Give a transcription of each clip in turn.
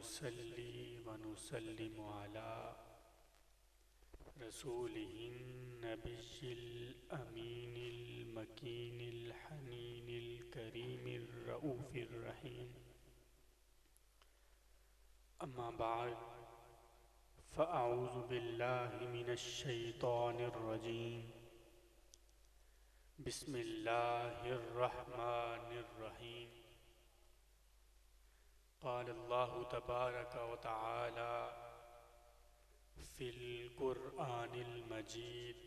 नुसल्ली व नुसल्लिमु अला रसूलिहिन नबिय्यिल अमीनिल मकीनिल हनीनिल करीमिर रऊफिर रहीम। अम्मा बाद फ़अऊज़ु बिल्लाहि मिनश शैतानिर रजीम। बिस्मिल्लाहिर रहमानिर रहीम। क़ाल अल्लाहु तबारक व तआला फ़िल क़ुरआनिल मजीद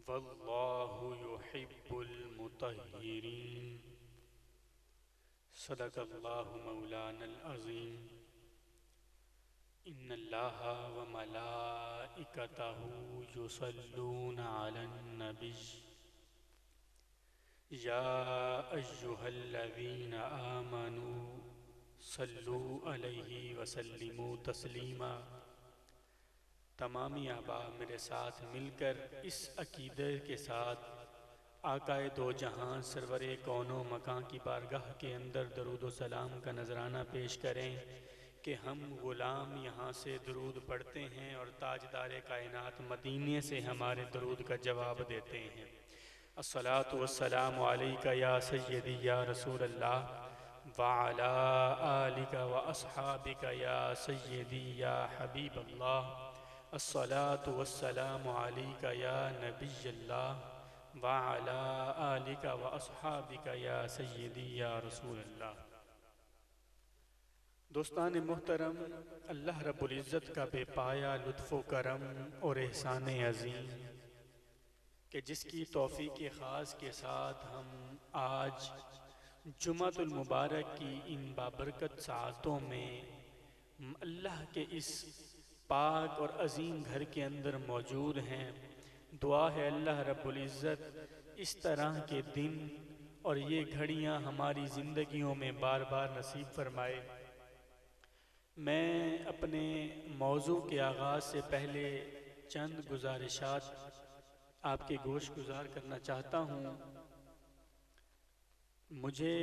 वल्लाहु युहिब्बुल मुतह्हिरीन। सदक़ल्लाहु मौलानल अज़ीम। इन्नल्लाहा व मलाइकतहु युसल्लूना अलन नबी या अय्युहल्लज़ीना आमनू सल्लू अलैहि वसल्लिमू तस्लीमा। तमामी अहबाब मेरे साथ मिलकर इस अकीदे के साथ आकाए दो जहां सरवरे कौनो मकां की बारगाह के अंदर दरूद व सलाम का नजराना पेश करें कि हम ग़ुलाम यहाँ से दरूद पढ़ते हैं और ताजदार कायनात मदीने से हमारे दरूद का जवाब देते हैं। अस्सलातु वस्सलामु अलैका या सय्यदी या रसूल अल्लाह व अला आलिका व अस्हाबिका या सय्यदी या हबीब अल्लाह। अस्सलातु वस्सलामु अलैका या नबी अल्लाह व अला आलिका व अस्हाबिका या सय्यदी या रसूल अल्लाह। दोस्तान मुहतरम, अल्लाह रब्बुल इज़्ज़त का बेपाया लुत्फ़ व करम और एहसान अज़ीम कि जिसकी तौफ़ीक़ ख़ास के साथ हम आज जुमातुल मुबारक की इन बाबरकत साअतों में अल्लाह के इस पाक और अज़ीम घर के अंदर मौजूद हैं। दुआ है अल्लाह रब्बुल इज़्ज़त इस तरह के दिन और ये घड़ियाँ हमारी ज़िंदगियों में बार बार नसीब फरमाए। मैं अपने मौजू के आगाज़ से पहले चंद गुजारिशात आपके गोश गुजार करना चाहता हूँ। मुझे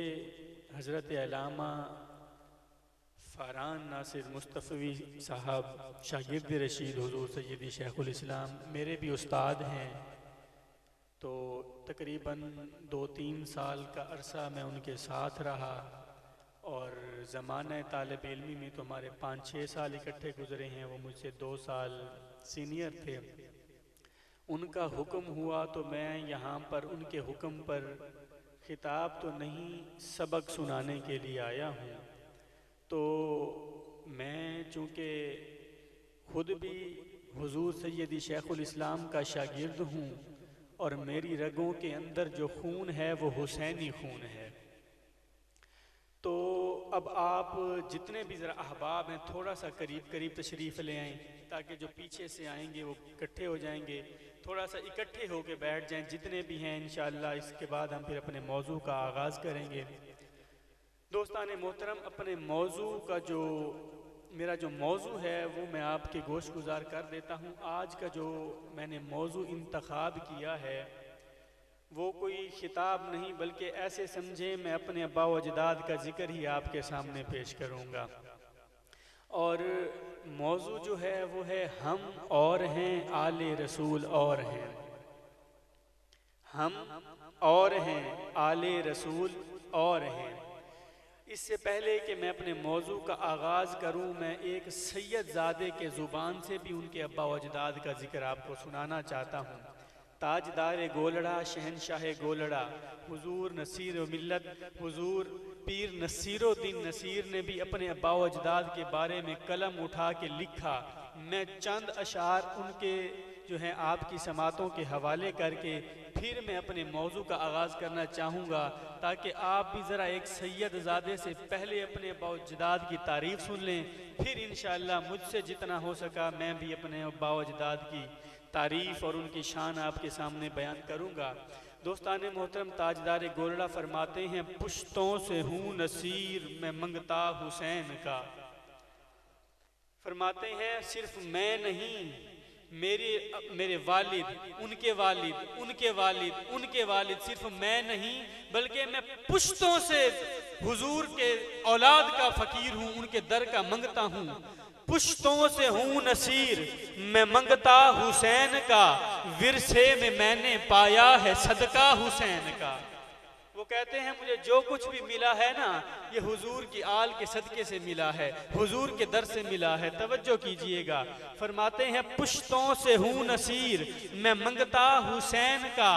हज़रत अल्लामा फ़रहान नासिर मुस्तफ़वी साहब शागिर्द रशीद हुज़ूर सय्यदी शेखुल इस्लाम मेरे भी उस्ताद हैं। तो तकरीबन 2-3 साल का अरसा मैं उनके साथ रहा और ज़माना तालिब इल्मी में तो हमारे 5-6 साल इकट्ठे गुज़रे हैं। वो मुझसे 2 साल सीनियर थे। उनका हुक्म हुआ तो मैं यहाँ पर उनके हुक्म पर खिताब तो नहीं सबक सुनाने के लिए आया हूँ। तो मैं चूँकि ख़ुद भी हुज़ूर सय्यदी शेखुल इस्लाम का शागिर्द हूँ और मेरी रगों के अंदर जो खून है वो हुसैनी खून है। तो अब आप जितने भी ज़रा अहबाब हैं थोड़ा सा करीब करीब तशरीफ़ ले आएँ ताकि जो पीछे से आएंगे वो इकट्ठे हो जाएंगे। थोड़ा सा इकट्ठे होके बैठ जाएं जितने भी हैं। इंशाअल्लाह इसके बाद हम फिर अपने मौजू का आगाज़ करेंगे। दोस्तान मोहतरम, अपने मौजू का जो मेरा जो मौजू है वो मैं आपके गोश गुजार कर देता हूँ। आज का जो मैंने मौजू इंतखाब किया है वो कोई खिताब नहीं बल्कि ऐसे समझे मैं अपने अब्बा व अजदाद का जिक्र ही आपके सामने पेश करूँगा। और मौजू जो है वो है हम और हैं आले रसूल और हैं। हम और हैं आले रसूल और हैं। इससे पहले कि मैं अपने मौजू का आगाज़ करूँ मैं एक सैयद ज़ादे के ज़ुबान से भी उनके अब्बा व अजदाद का जिक्र आपको सुनाना चाहता हूँ। ताजदार गोलड़ा शहनशाह गोलड़ा हुजूर नसीर मिल्लत हुजूर पीर नसीरुद्दीन नसीर ने भी अपने अब्बा व अजदाद के बारे में कलम उठा के लिखा। मैं चंद अशार उनके जो हैं आपकी समातों के हवाले करके फिर मैं अपने मौजू का आगाज़ करना चाहूँगा ताकि आप भी ज़रा एक सैयद ज़ादे से पहले अपने अब्बा व अजदाद की तारीफ़ सुन लें। फिर इंशाअल्लाह मुझसे जितना हो सका मैं भी अपने अब्बा व अजदाद की तारीफ़ और उनकी शान आपके सामने बयान करूँगा। दोस्तान मोहतरम, ताजदार गोलड़ा फरमाते हैं पुश्तों से हूँ नसीर मैं मंगता हुसैन का। फरमाते हैं सिर्फ मैं नहीं मेरे वालिद, उनके वालिद, उनके वालिद, उनके वालिद, सिर्फ मैं नहीं बल्कि मैं पुश्तों से हुजूर के औलाद का फकीर हूँ, उनके दर का मंगता हूँ। पुश्तों से हूँ नसीर, मैं मंगता हुसैन का, विरसे में मैंने पाया है सदका हुसैन का। वो कहते हैं मुझे जो कुछ भी मिला है ना, ये हुजूर की आल के सदके से मिला है, हुजूर के दर से मिला है। तवज्जो कीजिएगा, फरमाते हैं पुश्तों से हूँ नसीर, मैं मंगता हुसैन का,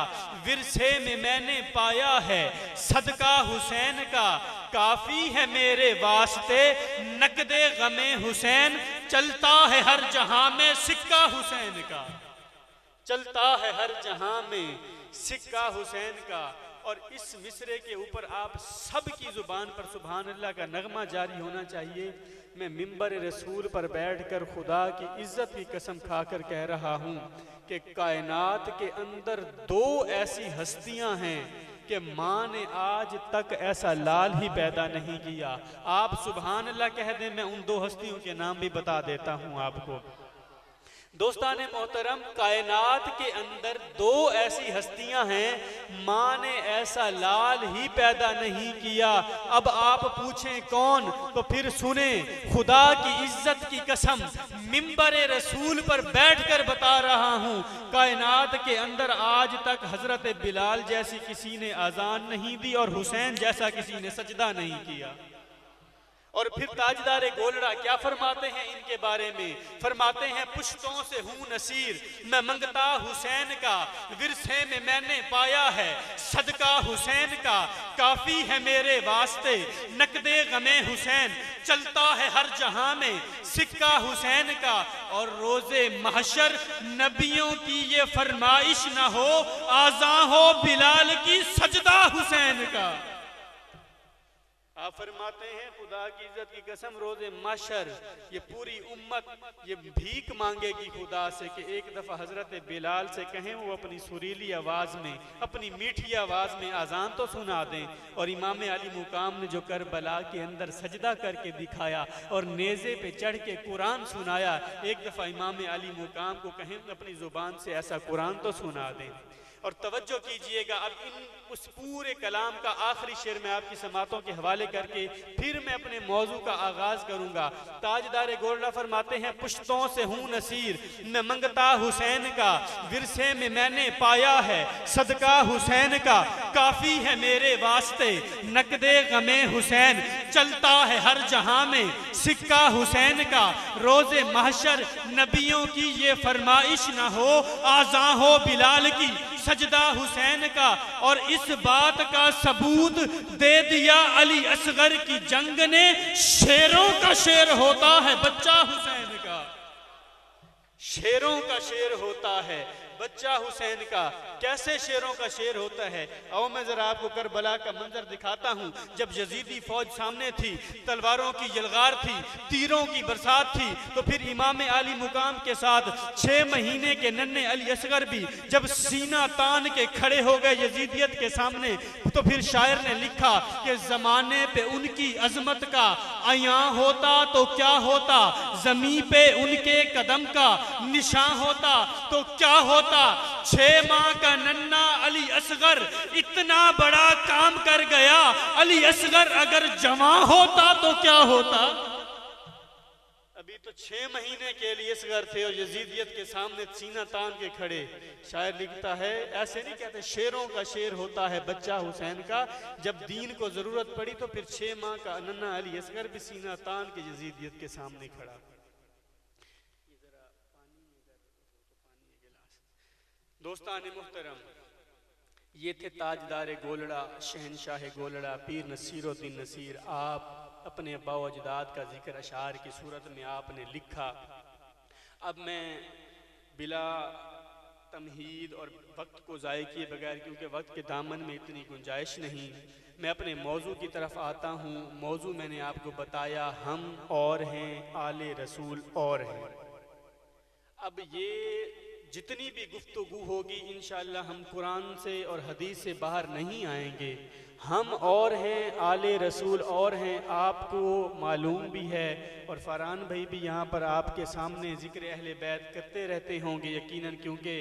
विरसे में मैंने पाया है सदका हुसैन का। काफी है मेरे वास्ते नकदे गमे हुसैन, चलता है हर जहां में सिक्का हुसैन का, चलता है हर जहां में सिक्का हुसैन का। और इस मिसरे के ऊपर आप सब की जुबान पर सुभान अल्लाह का नगमा जारी होना चाहिए। मैं मिंबर रसूल पर बैठकर खुदा की इज्जत की कसम खाकर कह रहा हूँ कि कायनात के अंदर दो ऐसी हस्तियां हैं कि माँ ने आज तक ऐसा लाल ही पैदा नहीं किया। आप सुभान अल्लाह कह दें, मैं उन दो हस्तियों के नाम भी बता देता हूँ आपको। दोस्ताने मोहतरम, कायनात के अंदर दो ऐसी हस्तियां हैं, माँ ने ऐसा लाल ही पैदा नहीं किया। अब आप पूछें कौन, तो फिर सुने, खुदा की इज्जत की कसम मिंबर रसूल पर बैठकर बता रहा हूँ, कायनात के अंदर आज तक हजरत बिलाल जैसी किसी ने अजान नहीं दी और हुसैन जैसा किसी ने सजदा नहीं किया। और फिर ताजदार गोलड़ा क्या फरमाते हैं इनके बारे में, फरमाते हैं पुश्तों से हूँ नसीर, मैं मंगता हुसैन का, विरसे में मैंने पाया है सदका हुसैन का। काफी है मेरे वास्ते नकदे गमे हुसैन, चलता है हर जहां में सिक्का हुसैन का। और रोजे महशर नबियों की ये फरमाइश ना हो, आज़ा हो बिलाल की सजदा हुसैन का। आप फरमाते हैं खुदा की इज्जत की कसम, रोजे माशर ये पूरी उम्मत ये भीख मांगेगी खुदा से कि एक दफा हजरत बिलाल से कहें वो अपनी सुरीली आवाज में, अपनी मीठी आवाज में अजान तो सुना दें। और इमाम अली मुकाम ने जो करबला के अंदर सजदा करके दिखाया और नेज़े पे चढ़ के कुरान सुनाया, एक दफा इमाम अली मुकाम को कहें अपनी जुबान से ऐसा कुरान तो सुना दें। और तवज्जो कीजिएगा, अब इन उस पूरे कलाम का आखिरी शेर में आपकी समातों के हवाले करके फिर मैं अपने मौजू का आगाज करूंगा। ताजदार गोरला फरमाते हैं पुश्तों से हूँ नसीर, मैं मंगता हुसैन का, विरसे में मैंने पाया है सदका हुसैन का। काफी है मेरे वास्ते नकदे गमे हुसैन, चलता है हर जहां में सिक्का हुसैन का। रोजे महशर नबियों की ये फरमाइश ना हो, आज़ा हो बिलाल की सजदा हुसैन का। और इस बात का सबूत दे दिया अली असगर की जंग ने, शेरों का शेर होता है बच्चा हुसैन का, शेरों का शेर होता है बच्चा हुसैन का। कैसे शेरों का शेर होता है, आओ मैं जरा आपको करबला का मंजर दिखाता हूँ। जब यजीदी फौज सामने थी, तलवारों की यलगार थी, तीरों की बरसात थी, तो फिर इमाम अली मुकाम के साथ 6 महीने के नन्हे अली असगर भी जब सीना तान के खड़े हो गए यजीदियत के सामने, तो फिर शायर ने लिखा कि जमाने पे उनकी अजमत का आया होता तो क्या होता, जमीन पे उनके कदम का निशान होता तो क्या होता। 6 माह का नन्ना अली असगर इतना बड़ा काम कर गया, अली असगर अगर जवां होता तो क्या होता। अभी तो 6 महीने के अली असगर थे और यजीदियत के सामने सीना तान के खड़े। शायर लिखता है, ऐसे नहीं कहते, शेरों का शेर होता है बच्चा हुसैन का। जब दीन को जरूरत पड़ी तो फिर 6 माह का नन्ना अली असगर भी सीना तान के यजीदियत के सामने खड़ा। दोस्तान मुहतरम, ये थे ताजदार गोलड़ा, शहनशाह गोलड़ा, पीर नसीरुद्दीन नसीर। आप अपने अब्बा व अजदाद का जिक्र अशार की सूरत में आपने लिखा। अब मैं बिला तमहीद और वक्त को ज़ाय किए बगैर, क्योंकि वक्त के दामन में इतनी गुंजाइश नहीं, मैं अपने मौजू की तरफ आता हूँ। मौजू मैंने आपको बताया, हम और हैं, आले रसूल और हैं। अब ये जितनी भी गुफ्तगू होगी इंशाअल्लाह हम कुरान से और हदीस से बाहर नहीं आएंगे। हम और हैं, आले रसूल और हैं, आपको मालूम भी है और फरहान भाई भी यहाँ पर आपके सामने ज़िक्र अहले बैत करते रहते होंगे यकीनन, क्योंकि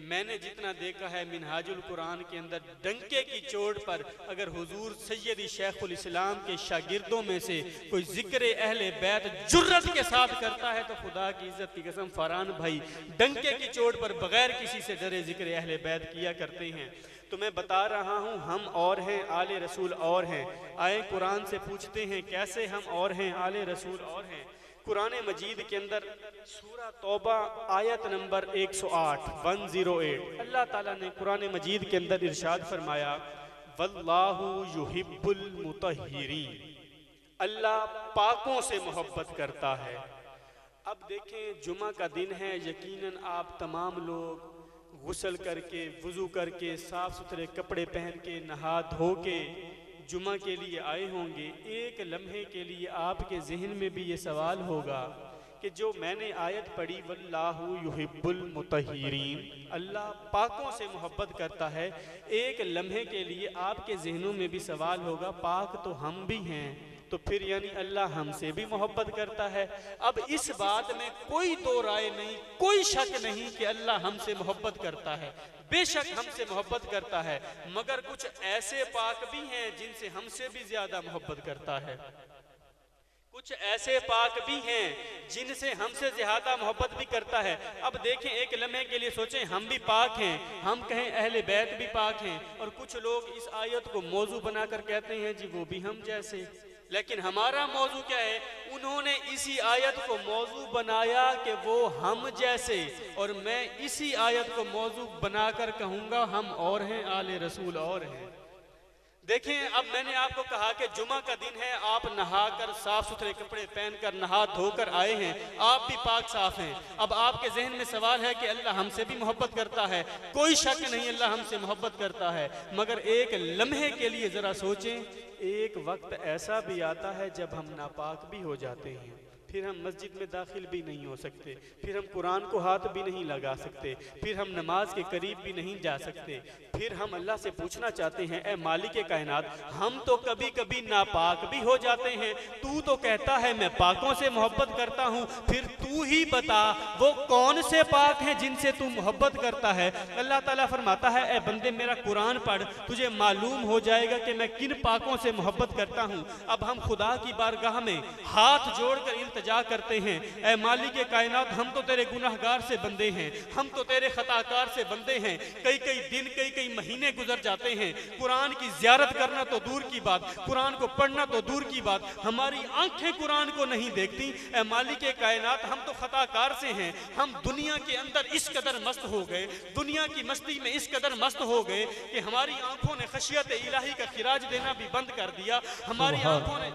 मैंने जितना देखा है मिनहाजुल कुरान के अंदर डंके की चोट पर अगर हुजूर सैयदी शेखुल इस्लाम के शागिर्दों में से कोई ज़िक्र अहले बैत जुर्रत के साथ करता है तो खुदा की इज्जत की कसम फरहान भाई डंके की चोट पर बगैर किसी से डरे ज़िक्र अहले बैत किया करते हैं। तो मैं बता रहा हूँ हम और हैं, आले रसूल और हैं। आए कुरान से पूछते हैं कैसे हम और हैं, आले रसूल और हैं। कुरान मजीद के अंदर सूरा तौबा आयत नंबर 108 अल्लाह ताला ने कुरान मजीद के अंदर इरशाद फरमाया, वल्लाहु युहिब्बुल मुतहिरीन, अल्लाह पाकों से मोहब्बत करता है। अब देखें जुमा का दिन है, यकीनन आप तमाम लोग गुस्ल करके वुज़ू करके साफ़ सुथरे कपड़े पहन के नहा धो के जुमा के लिए आए होंगे। एक लम्हे के लिए आपके जहन में भी ये सवाल होगा कि जो मैंने आयत पढ़ी वल्लाहु युहिब्बुल मुतहिरीन, अल्लाह पाकों से मोहब्बत करता है, एक लम्हे के लिए आपके जहनों में भी सवाल होगा पाक तो हम भी हैं, तो फिर यानी अल्लाह हमसे भी मोहब्बत करता है। अब इस बात में कोई दो राय नहीं, कोई शक नहीं कि अल्लाह हमसे मोहब्बत करता है, बेशक हमसे मोहब्बत करता है, मगर कुछ ऐसे पाक भी हैं जिनसे हमसे भी ज्यादा मोहब्बत करता है। कुछ ऐसे पाक भी हैं जिनसे हमसे ज्यादा मोहब्बत भी करता है। अब देखें, एक लम्हे के लिए सोचें हम भी पाक हैं, हम कहें अहले बैत भी पाक हैं, और कुछ लोग इस आयत को मौजू बनाकर कहते हैं जी वो भी हम जैसे। लेकिन हमारा मौजू क्या है? उन्होंने इसी आयत को मौजू बनाया कि वो हम जैसे, और मैं इसी आयत को मौजू बनाकर कहूँगा हम और हैं, आले रसूल और हैं। देखें, अब मैंने आपको कहा कि जुमा का दिन है, आप नहाकर साफ सुथरे कपड़े पहनकर नहा धोकर आए हैं, आप भी पाक साफ हैं। अब आपके जहन में सवाल है कि अल्लाह हमसे भी मोहब्बत करता है। कोई शक नहीं अल्लाह हमसे मोहब्बत करता है, मगर एक लम्हे के लिए जरा सोचें, एक वक्त ऐसा भी आता है जब हम नापाक भी हो जाते हैं, फिर हम मस्जिद में दाखिल भी नहीं हो सकते, फिर हम कुरान को हाथ भी नहीं लगा सकते, फिर हम नमाज के करीब भी नहीं जा सकते। फिर हम अल्लाह से पूछना चाहते हैं, ए मालिक कायनात, हम तो कभी कभी नापाक भी हो जाते हैं, तू तो कहता है मैं पाकों से मोहब्बत करता हूँ, फिर तू ही बता वो कौन से पाक हैं जिनसे तू मोहब्बत करता है। अल्लाह ताला फरमाता है, ए बंदे मेरा कुरान पढ़, तुझे मालूम हो जाएगा कि मैं किन पाकों से मोहब्बत करता हूँ। अब हम खुदा की बारगाह में हाथ जोड़कर जा करते हैं, ऐ मालिक कायनात, हम तो तेरे गुनाहगार से बंदे हैं, हम तो तेरे खताकार से बंदे हैं। कई कई दिन कई कई महीने गुजर जाते हैं, कुरान की ज़ियारत करना तो दूर की बात, कुरान को पढ़ना तो दूर की बात, हमारी आंखें कुरान को नहीं देखती। ऐ मालिक कायनात, हम तो खताकार से हैं, हम दुनिया के अंदर इस कदर मस्त हो गए, दुनिया की मस्ती में इस कदर मस्त हो गए कि हमारी आंखों ने खशियत इलाही का खिराज देना भी बंद कर दिया। हमारी आंखों ने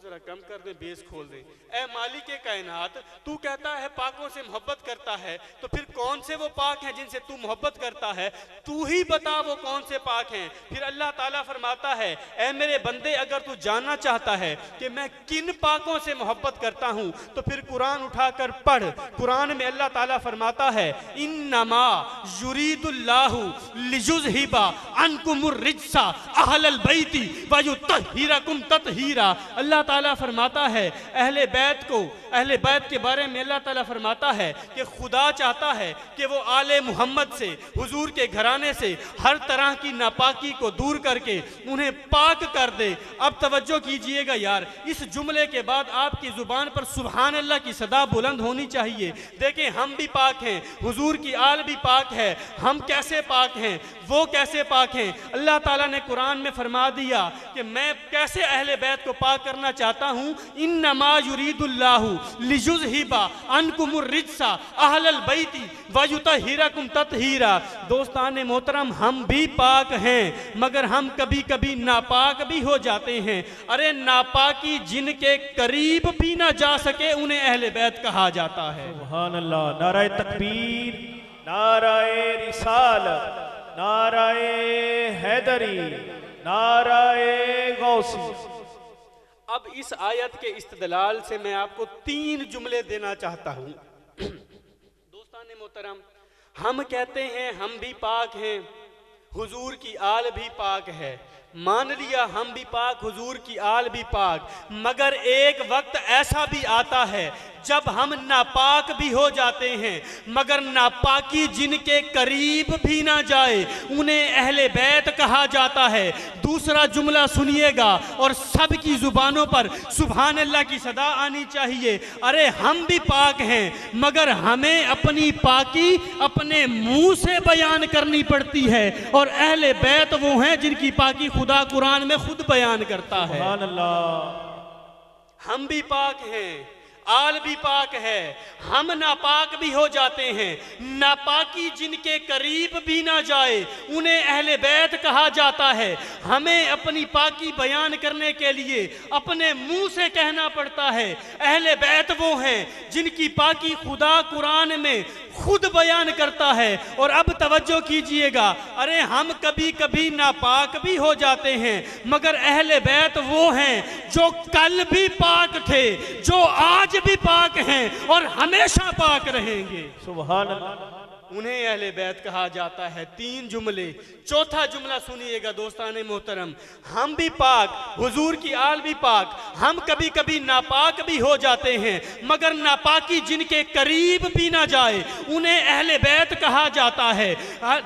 जरा कम कर दे, बेस खोल दे। ऐ मालिक कायनात, तू कहता है पाकों से मोहब्बत करता है, तो फिर कौन से वो पाक हैं जिनसे तू मोहब्बत करता है? तू ही बता वो कौन से पाक हैं। फिर अल्लाह ताला फरमाता है, ऐ मेरे बंदे, अगर तू जानना चाहता है कि मैं किन पाकों से मोहब्बत करता हूँ तो फिर कुरान उठाकर पढ़। कुरान में अल्लाह ताला फरमाता है, इन्नमा युरीदुल्लाहु लियुज़हिबा अन्कुमुर रिज्सा अहलल बैति व युतहिरकुम ततहीरा। अल्लाह ताला फरमाता है अहले बैत को, अहले बैत के बारे में अल्लाह ताला फरमाता है कि खुदा चाहता है कि वो आले मोहम्मद से, हुजूर के घराने से हर तरह की नापाकी को दूर करके उन्हें पाक कर दे। अब तवज्जो कीजिएगा यार, इस जुमले के बाद आपकी जुबान पर सुभान अल्लाह की सदा बुलंद होनी चाहिए। देखें, हम भी पाक हैं, हुजूर की आल भी पाक है, हम कैसे पाक हैं, वो कैसे पाक हैं। अल्लाह ताला ने कुरान में फरमा दिया कि मैं कैसे अहले बैत को पाक करना चाहता हूँ। इन्नमा युरीदुल्लाहु लियुज़हिबा अन्कुमुर रिज्सा अहलल बैति व युतहिरकुम ततहीरा। दोस्ताने मोहतरम, हम भी पाक हैं, मगर हम कभी कभी नापाक भी हो जाते हैं। अरे नापाकी जिनके करीब भी ना जा सके उन्हें अहले बैत कहा जाता है। सुभान अल्लाह। नाराए तकबीर, नाराए रिसालत, नाराए हैदरी, नाराए गौसी। अब इस आयत के इस्तदलाल से मैं आपको 3 जुमले देना चाहता हूँ। दोस्ताने मोहतरम, हम कहते हैं हम भी पाक हैं, हुजूर की आल भी पाक है, मान लिया हम भी पाक, हुजूर की आल भी पाक, मगर एक वक्त ऐसा भी आता है जब हम नापाक भी हो जाते हैं, मगर नापाकी जिनके करीब भी ना जाए उन्हें अहले बैत कहा जाता है। दूसरा जुमला सुनिएगा और सबकी जुबानों पर सुभान अल्लाह की सदा आनी चाहिए। अरे हम भी पाक हैं, मगर हमें अपनी पाकी अपने मुंह से बयान करनी पड़ती है, और अहले बैत वो हैं जिनकी पाकी खुदा कुरान में खुद बयान करता है। सुभान अल्लाह। हम भी पाक हैं, आल भी पाक है, हम नापाक भी हो जाते हैं। नापाकी जिनके करीब भी ना जाए उन्हें अहले बैत कहा जाता है। हमें अपनी पाकी बयान करने के लिए अपने मुंह से कहना पड़ता है। अहले बैत वो हैं जिनकी पाकी खुदा कुरान में खुद बयान करता है। और अब तवज्जो कीजिएगा, अरे हम कभी कभी नापाक भी हो जाते हैं, मगर अहले बैत वो हैं जो कल भी पाक थे, जो आज भी पाक हैं और हमेशा पाक रहेंगे। सुभान अल्लाह। उन्हें अहले बैत कहा जाता है। 3 जुमले। चौथा जुमला सुनिएगा दोस्ताने मोहतरम, हम भी पाक, हुजूर की आल भी पाक, हम कभी कभी नापाक भी हो जाते हैं, मगर नापाकी जिनके करीब भी ना जाए उन्हें अहले बैत कहा जाता है।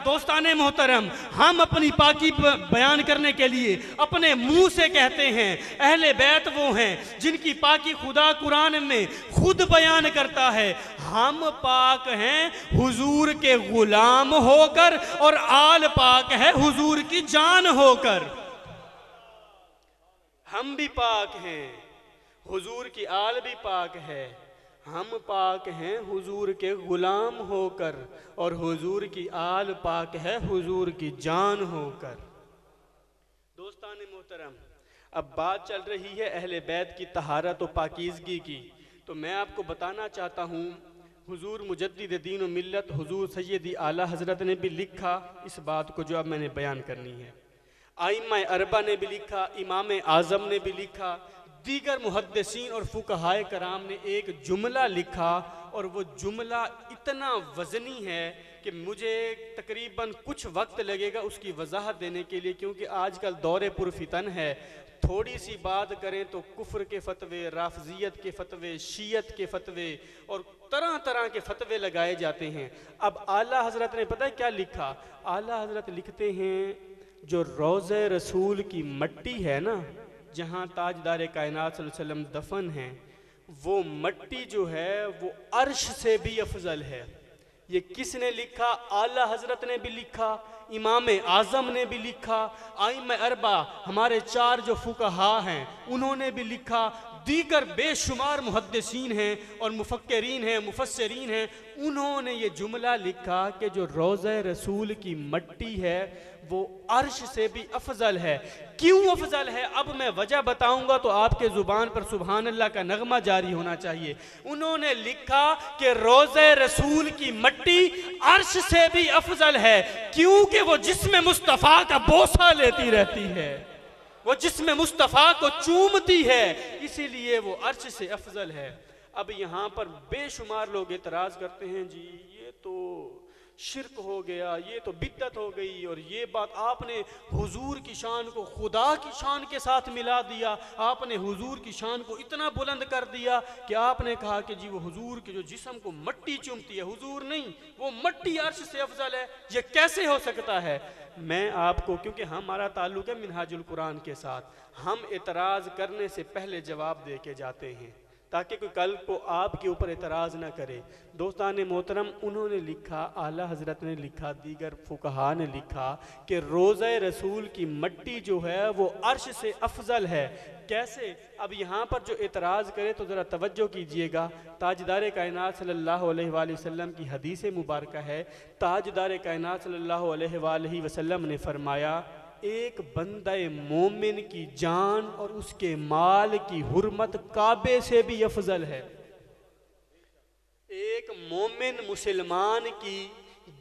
दोस्ताने मोहतरम, हम अपनी पाकी बयान करने के लिए अपने मुंह से कहते हैं। अहले बैत वो हैं जिनकी पाकी खुदा कुरान में खुद बयान करता है। हम पाक हैं हुजूर के गुलाम होकर, और आल पाक है हुजूर की जान होकर। हम भी पाक हैं, हुजूर की आल भी पाक है, हम पाक हैं हुजूर के गुलाम होकर, और हुजूर की आल पाक है हुजूर की जान होकर। दोस्ताने मोहतरम, अब बात चल रही है अहले बैत की तहारत और पाकीज़गी की, तो मैं आपको बताना चाहता हूँ, हुजूर मुजद्दिद दीन व मिल्लत हुजूर सैयदी आला हज़रत ने भी लिखा इस बात को जो अब मैंने बयान करनी है। आइम्मा अरबा ने भी लिखा, इमाम आज़म ने भी लिखा, दीगर मुहद्दिसीन और फुक़हाए कराम ने एक जुमला लिखा, और वो जुमला इतना वज़नी है कि मुझे तकरीबन कुछ वक्त लगेगा उसकी वजाहत देने के लिए, क्योंकि आजकल दौरे पुरफितन है। थोड़ी सी बात करें तो कुफ्र के फतवे, राफजियत के फतवे, शीयत के फतवे और तरह तरह के फतवे लगाए जाते हैं। अब आला हज़रत ने पता है क्या लिखा? आला हज़रत लिखते हैं जो रोज़े रसूल की मट्टी है ना, जहाँ ताजदार कायनात सल्लल्लाहु अलैहि वसल्लम दफन हैं, वो मट्टी जो है वो अर्श से भी अफजल है। ये किसने लिखा? आला हज़रत ने भी लिखा, इमाम आज़म ने भी लिखा, आइम्मा अरबा हमारे 4 जो फुक़हा हैं उन्होंने भी लिखा, दीगर बेशुमार मुहद्दिसीन हैं और मुफक्किरीन हैं, मुफस्सिरीन हैं, उन्होंने ये जुमला लिखा कि जो रोज़े रसूल की मट्टी है वो अर्श से भी अफजल है। क्यों अफजल है? अब मैं वजह बताऊंगा तो आपके ज़ुबान पर सुभान अल्लाह का नगमा जारी होना चाहिए। उन्होंने लिखा कि रोज़े रसूल की मट्टी अर्श से भी अफजल है, क्योंकि वो जिस्म मुस्तफ़ा का बोसा लेती रहती है, वो जिस्म मुस्तफ़ा को चूमती है, इसीलिए वो अर्श से अफजल है। अब यहाँ पर बेशुमार लोग एतराज़ करते हैं, जी ये तो शिरक हो गया, ये तो बिद्दत हो गई, और ये बात आपने हुजूर की शान को खुदा की शान के साथ मिला दिया, आपने हुजूर की शान को इतना बुलंद कर दिया कि आपने कहा कि जी वो हुजूर के जो जिस्म को मट्टी चूमती है, हुजूर नहीं, वो मट्टी अर्श से अफजल है। ये कैसे हो सकता है? मैं आपको, क्योंकि हमारा ताल्लुक़ है मिनहाजुल कुरान के साथ, हम एतराज़ करने से पहले जवाब दे के जाते हैं ताकि कोई कल को आपके ऊपर एतराज़ ना करे। दोस्ताने मोहतरम, उन्होंने लिखा, आला हज़रत ने लिखा, दीगर फुक़हा ने लिखा कि रोज़े रसूल की मट्टी जो है वो अर्श से अफजल है। कैसे? अब यहाँ पर जो एतराज़ करे तो ज़रा तवज्जो कीजिएगा। ताजदार कायनात सल्लल्लाहु अलैहि वसल्लम की हदीस मुबारक है। ताजदार कायनात सल्लल्लाहु अलैहि वसल्लम ने फरमाया, एक बंदे मोमिन की जान और उसके माल की हुर्मत काबे से भी अफजल है। एक मोमिन मुसलमान की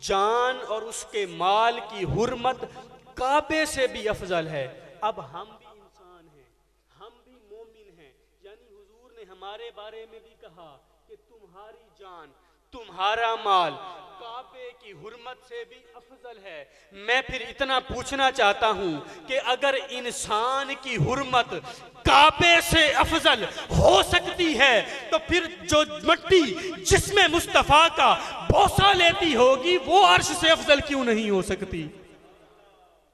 जान और उसके माल की हुर्मत काबे से भी अफजल है। अब हम भी इंसान हैं, हम भी मोमिन हैं, यानी हुजूर ने हमारे बारे में भी कहा कि तुम्हारी जान, तुम्हारा माल काबे की हुर्मत से भी अफजल है। मैं फिर इतना पूछना चाहता हूं कि अगर इंसान की हुर्मत काबे से अफजल हो सकती है तो फिर जो मट्टी जिसमें मुस्तफ़ा का बोसा लेती होगी वो अर्श से अफजल क्यों नहीं हो सकती?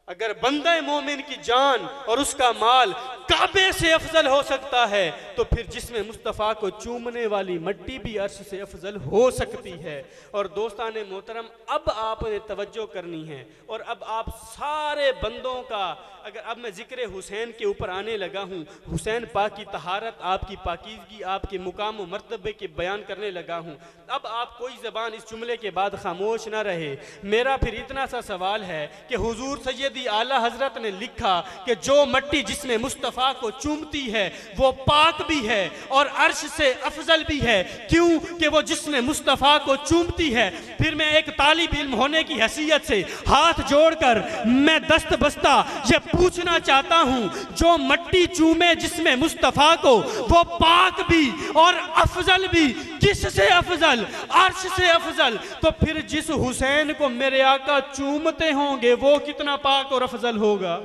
अगर बंदे मोमिन की जान और उसका माल काबे से अफजल हो सकता है तो फिर जिसमें मुस्तफ़ा को चूमने वाली मट्टी भी अर्श से अफजल हो सकती है। और दोस्ताने मोहतरम, अब आपने तवज्जो करनी है और अब आप सारे बंदों का, अगर अब मैं जिक्र हुसैन के ऊपर आने लगा हूँ, हुसैन पाक की तहारत, आपकी पाकीज़गी, आपके मुकाम व मर्तबे के बयान करने लगा हूँ, अब आप कोई ज़बान इस जुमले के बाद खामोश ना रहे। मेरा फिर इतना सा सवाल है कि हुजूर सैयदी आला हजरत ने लिखा कि जो मट्टी जिसमें मुस्तफ़ा को चूमती है वो पाक भी है और अर्श से अफजल भी है। क्यों कि वो जिसमें मुस्तफ़ा को चूमती है। फिर मैं एक तालिब इल्म होने की हैसियत से हाथ जोड़कर मैं दस्त बस्ता ये पूछना चाहता हूं, जो मट्टी चूमे जिसमें मुस्तफ़ा को वो पाक भी और अफजल भी, किससे अफजल? अर्श से अफजल। तो फिर जिस हुसैन को मेरे आका चूमते होंगे वो कितना पाक और अफजल होगा?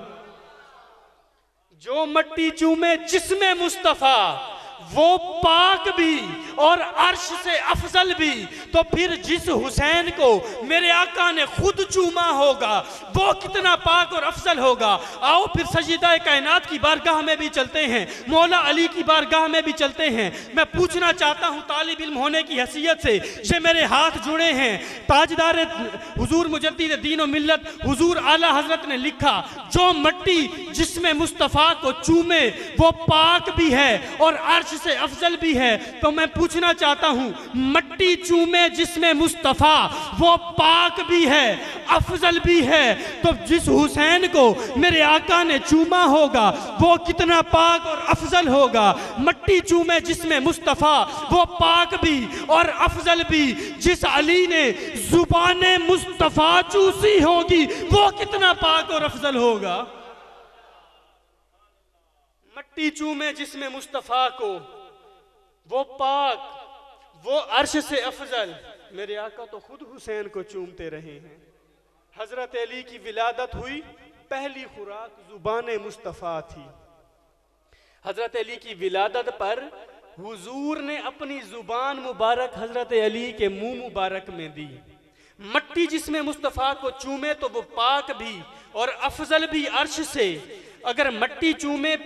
जो मट्टी चूमे जिसमें मुस्तफ़ा वो पाक भी और अर्श से अफजल भी, तो फिर जिस हुसैन को मेरे आका ने खुद चूमा होगा वो कितना पाक और अफजल होगा। आओ फिर सजीदा कायनात की बारगाह में भी चलते हैं, मौला अली की बारगाह में भी चलते हैं। मैं पूछना चाहता हूँ तालिब इल्म होने की हैसियत से, ये मेरे हाथ जुड़े हैं, ताजदार हुजूर मुजद्दिद दीन व मिल्लत हुजूर आला हजरत ने लिखा, जो मट्टी जिसमें मुस्तफ़ा को चूमे वो पाक भी है और अर्श से अफजल भी है। तो मैं पूछना चाहता हूं, मट्टी चूमे जिसमें मुस्तफ़ा वो पाक भी है अफजल भी है, तो जिस हुसैन को मेरे आका ने चूमा होगा वो कितना पाक और अफजल होगा। मट्टी चूमे जिसमें मुस्तफ़ा वो पाक भी और अफजल भी, जिस अली ने जुबाने मुस्तफ़ा चूसी होगी वो कितना पाक और अफजल होगा। मट्टी चूमे जिसमें मुस्तफ़ा को वो पाक वो अर्श से अफजल, मेरे आका तो खुद हुसैन को चूमते रहे हैं। हजरत अली की विलादत हुई, पहली खुराक जुबान मुस्तफ़ा थी। हजरत अली की विलादत पर हुजूर ने अपनी जुबान मुबारक हजरत अली के मुंह मुबारक में दी। मट्टी जिसमें मुस्तफ़ा को चूमे तो वो पाक भी और अफजल भी अर्श से। अगर मट्टी चूमे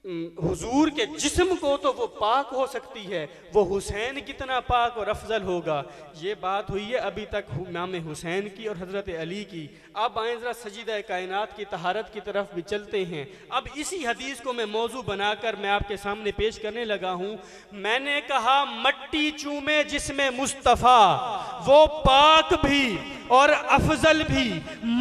हुजूर के जिस्म को तो वो पाक हो सकती है, वो हुसैन कितना पाक और अफजल होगा। ये बात हुई है अभी तक इमाम हुसैन की और हजरत अली की। अब आए ज़रा सजीदा कायनात की तहारत की तरफ भी चलते हैं। अब इसी हदीस को मैं मौजू बनाकर मैं आपके सामने पेश करने लगा हूँ। मैंने कहा मट्टी चूमे जिसमें मुस्तफ़ा वो पाक भी और अफजल भी,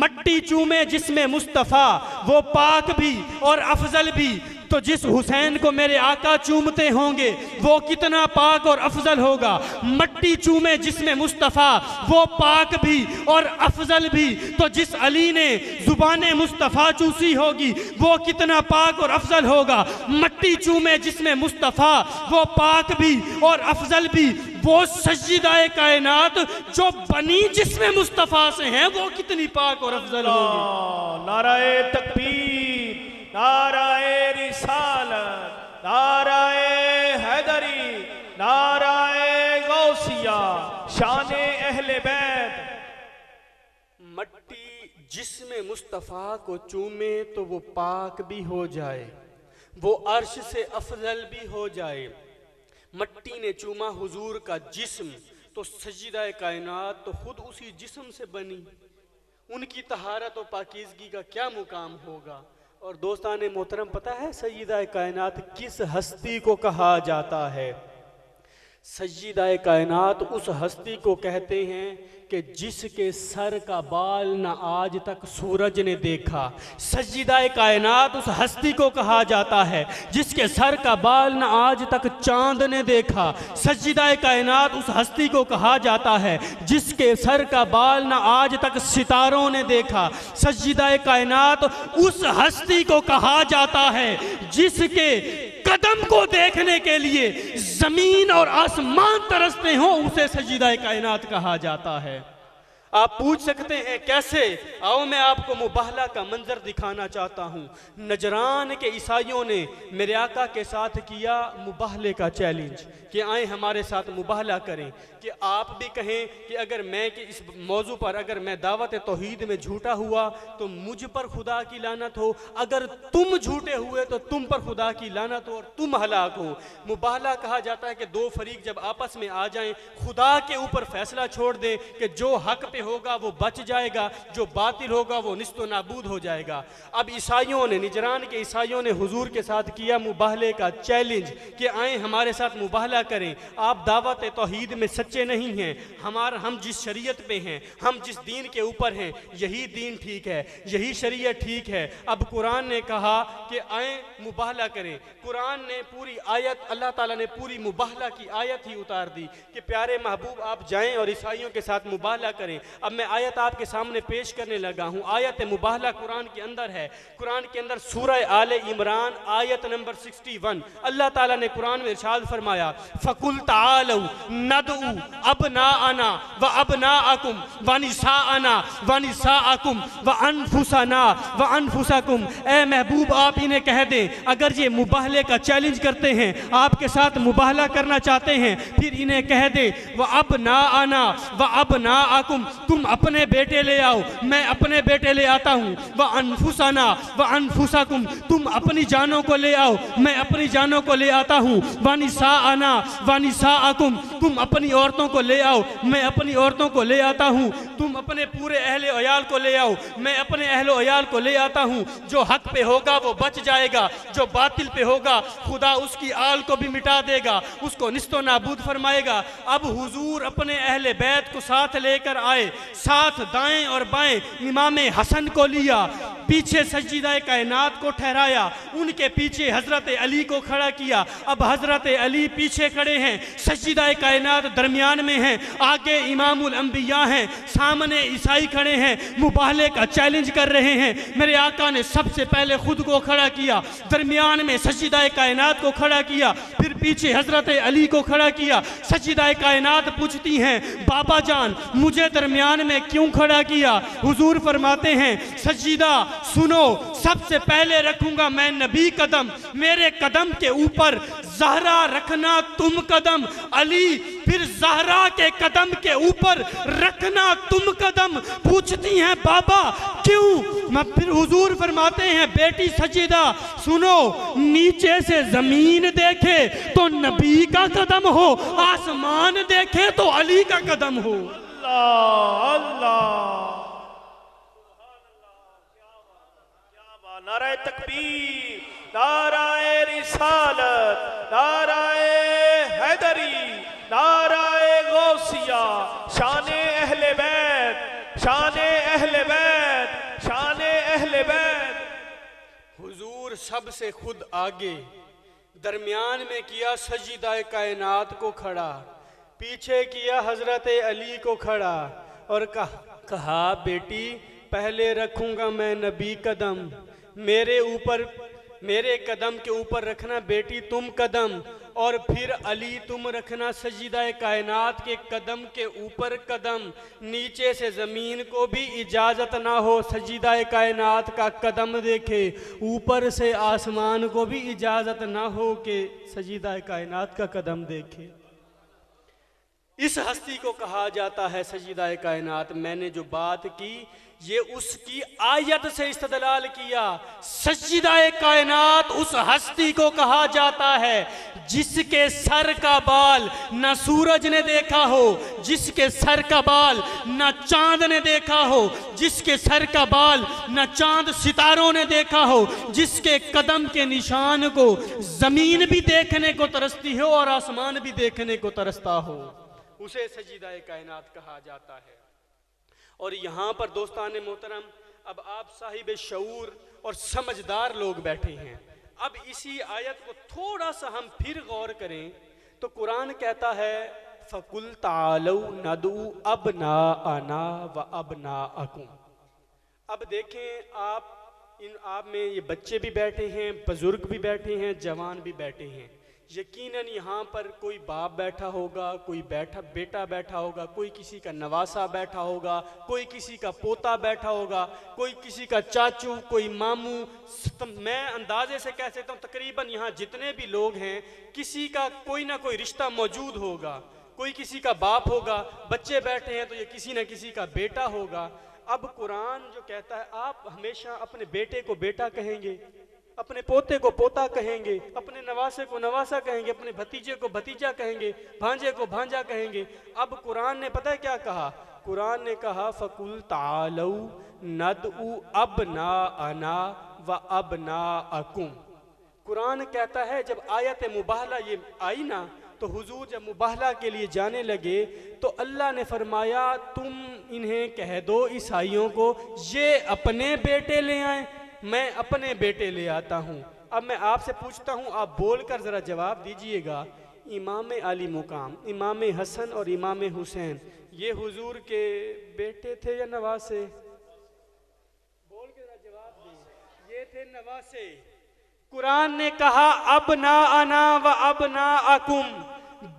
मट्टी चूमे जिसमें मुस्तफ़ा वो पाक भी और अफजल भी, तो जिस हुसैन को मेरे आका चूमते होंगे वो कितना पाक और अफजल होगा। मट्टी चूमे जिसमें मुस्तफ़ा वो पाक भी और अफजल भी, तो जिस अली ने जुबाने मुस्तफ़ा चूसी होगी वो कितना पाक और अफजल होगा। मट्टी चूमे जिसमें मुस्तफ़ा वो पाक भी और अफजल भी, वो सज्जिदाए कायनात जो बनी जिसमें मुस्तफ़ा से हैं वो कितनी पाक और अफजल होगी। नाराए तकबीर, नाराए रिसालत, नाराए हैदरी, नाराए गौसिया, शाने अहले बैत। मट्टी जिसमें मुस्तफ़ा को चूमे तो वो पाक भी हो जाए, वो अर्श से अफजल भी हो जाए। मट्टी ने चूमा हुजूर का जिस्म तो सज्जिदा कायनात तो खुद उसी जिस्म से बनी। उनकी तहारत और पाकीज़गी का क्या मुकाम होगा। और दोस्ताने मोहतरम, पता है सज्जिदा कायनात किस हस्ती को कहा जाता है? सज्जिदा कायनात उस हस्ती को कहते हैं कि जिसके सर का बाल न आज तक सूरज ने देखा। सज्जिदा कायनात उस हस्ती को कहा जाता है जिसके सर का बाल न आज तक चांद ने देखा। सज्जिदा कायनात उस हस्ती को कहा जाता है जिसके सर का बाल न आज तक सितारों ने देखा। सज्जिदा कायनात उस हस्ती को कहा जाता है जिसके कदम को देखने के लिए ज़मीन और आसमान तरसते हों उसे सजीदा कायनात कहा जाता है। आप पूछ सकते हैं कैसे? आओ मैं आपको मुबाहला का मंजर दिखाना चाहता हूँ। नजरान के ईसाइयों ने मेरे आका के साथ किया मुबाहले का चैलेंज कि आए हमारे साथ मुबाहला करें, कि आप भी कहें कि अगर मैं कि इस मौजू पर अगर मैं दावत तौहीद में झूठा हुआ तो मुझ पर खुदा की लानत हो, अगर तुम झूठे हुए तो तुम पर खुदा की लानत हो और तुम हलाक हो। मुबाहला कहा जाता है कि दो फरीक जब आपस में आ जाएं, खुदा के ऊपर फैसला छोड़ दें कि जो हक पे होगा वो बच जाएगा, जो बातिल होगा वो निस्तो नाबूद हो जाएगा। अब ईसाइयों ने, निजरान के ईसाइयों ने हुजूर के साथ किया मुबाहले का चैलेंज कि आए हमारे साथ मुबाहला करें। आप दावत तौहीद में सच्चे नहीं हैं, हम जिस शरीयत पे हैं, हम जिस दीन के ऊपर हैं, यही दीन ठीक है, यही शरीयत ठीक है। अब कुरान ने कहा कि आए मुबाहला करें। कुरान ने पूरी आयत, अल्लाह ताला ने पूरी मुबाहला की आयत ही उतार दी कि प्यारे महबूब आप जाएं और ईसाइयों के साथ मुबाहला करें। अब मैं आयत आपके सामने पेश करने लगा हूं। आयत मुबाहला कुरान के अंदर है। कुरान के अंदर सूरह आले इमरान आयत नंबर 61 अल्लाह ताला ने कुरान में इरशाद फरमाया, फकुल तालू नदू अबनाअना व अबनाअकुम व निसाअना व निसाअकुम व अनफुसना व अनफुसकुम। ए महबूब आप इन्हें कह दें, अगर ये मुबाहले का चैलेंज करते हैं, आपके साथ मुबाहला करना चाहते हैं, फिर इन्हें कह दे व अबनाअना व अबनाअकुम, तुम अपने बेटे ले आओ, मैं अपने बेटे ले आता हूँ। व अनफुसना व अनफुसकुम, तुम अपनी जानों को ले आओ, मैं अपनी जानों को ले आता हूँ। व निसाअना व निसाअकुम, तुम अपनी औरतों को ले आओ, मैं अपनी औरतों को ले आता हूँ। तुम अपने पूरे अहले अयाल को ले आओ, मैं अपने अहले अयाल को ले आता हूँ। जो हक पे होगा वो बच जाएगा, जो बातिल पे होगा खुदा उसकी आल को भी मिटा देगा, उसको निस्तो नाबूद फरमाएगा। अब हुजूर अपने अहले बैत को साथ लेकर आए, साथ दाएं और बाएं इमाम हसन को लिया, पीछे सजीदा कायनात को ठहराया, उनके पीछे हजरत अली को खड़ा किया। अब हजरत अली पीछे खड़े हैं, सजीदा कायनात दरमियान में है, आगे इमामुल अंबिया हैं, सामने ईसाई खड़े हैं, मुबाहले का चैलेंज कर रहे हैं। मेरे आका ने सबसे पहले खुद को खड़ा किया, दरमियान में सजीदा कायनात को खड़ा किया, फिर पीछे हजरत अली को खड़ा किया। सजीदा कायनात पूछती हैं, बाबा जान मुझे दरमियान में क्यों खड़ा किया? हुजूर फरमाते हैं, सजीदा सुनो, सबसे पहले रखूंगा मैं नबी कदम, मेरे कदम के ऊपर ज़हरा रखना तुम कदम, अली फिर ज़हरा के कदम के ऊपर रखना तुम कदम। पूछती हैं बाबा क्यों? मैं फिर हुजूर फरमाते हैं, बेटी सजीदा सुनो, नीचे से जमीन देखे तो नबी का कदम हो, आसमान देखे तो अली का कदम हो। अल्लाह अल्लाह, नाराए तकबीर, नाराए रिसालत, नाराए हैदरी, नाराए गौसिया, शाने अहले बैत, शाने अहले बैत, शाने अहले बैत। हुजूर सबसे खुद आगे, दरमियान में किया सजीदा कायनात को खड़ा, पीछे किया हजरत अली को खड़ा और कहा बेटी पहले रखूंगा मैं नबी कदम, मेरे ऊपर, मेरे कदम के ऊपर रखना बेटी तुम कदम, और फिर अली तुम रखना सजीदा कायनात के कदम के ऊपर कदम। नीचे से ज़मीन को भी इजाज़त ना हो सजीदा कायनात का कदम देखे, ऊपर से आसमान को भी इजाज़त ना हो कि सजीदा कायनात का कदम देखे। इस हस्ती को कहा जाता है सजीदा कायनात। मैंने जो बात की ये उसकी आयत से इस्तदलाल किया। सजीदा कायनात उस हस्ती को कहा जाता है जिसके सर का बाल न सूरज ने देखा हो, जिसके सर का बाल न चांद ने देखा हो, जिसके सर का बाल न चांद सितारों ने देखा हो, जिसके कदम के निशान को जमीन भी देखने को तरसती हो और आसमान भी देखने को तरसता हो, उसे सजीदा कायनात कहा जाता है। और यहाँ पर दोस्ताने मोहतरम, अब आप साहिब शऊर और समझदार लोग बैठे हैं। अब इसी आयत को थोड़ा सा हम फिर गौर करें तो कुरान कहता है फकुल तालौ नदू अबनाअना व अबनाअकुम। अब देखें आप में ये बच्चे भी बैठे हैं, बुजुर्ग भी बैठे हैं, जवान भी बैठे हैं। यकीनन यहाँ पर कोई बाप बैठा होगा, कोई बेटा बैठा होगा, कोई किसी का नवासा बैठा होगा, कोई किसी का पोता बैठा होगा, कोई किसी का चाचू, कोई मामू। मैं अंदाजे से कह सकता हूँ तकरीबन यहाँ जितने भी लोग हैं किसी का कोई ना कोई रिश्ता मौजूद होगा। कोई किसी का बाप होगा, बच्चे बैठे हैं तो ये किसी न किसी का बेटा होगा। अब कुरान जो कहता है आप हमेशा अपने बेटे को बेटा कहेंगे, अपने पोते को पोता कहेंगे, अपने नवासे को नवासा कहेंगे, अपने भतीजे को भतीजा कहेंगे, भांजे को भांजा कहेंगे। अब कुरान ने पता है क्या कहा? कुरान ने कहा फकुल तालौ नदउ अबना अना व अबना अकुम। कुरान कहता है जब आयत मुबाहला ये आई ना तो हुजूर जब मुबाहला के लिए जाने लगे तो अल्लाह ने फरमाया तुम इन्हें कह दो ईसाइयों को ये अपने बेटे ले आए, मैं अपने बेटे ले आता हूँ। अब मैं आपसे पूछता हूँ, आप बोलकर ज़रा जवाब दीजिएगा, इमाम अली मुकाम, इमाम हसन और इमाम हुसैन ये हुजूर के बेटे थे या नवासे? बोल के ज़रा जवाब दें। ये थे नवासे। कुरान ने कहा अब ना अना व अब ना अकुम,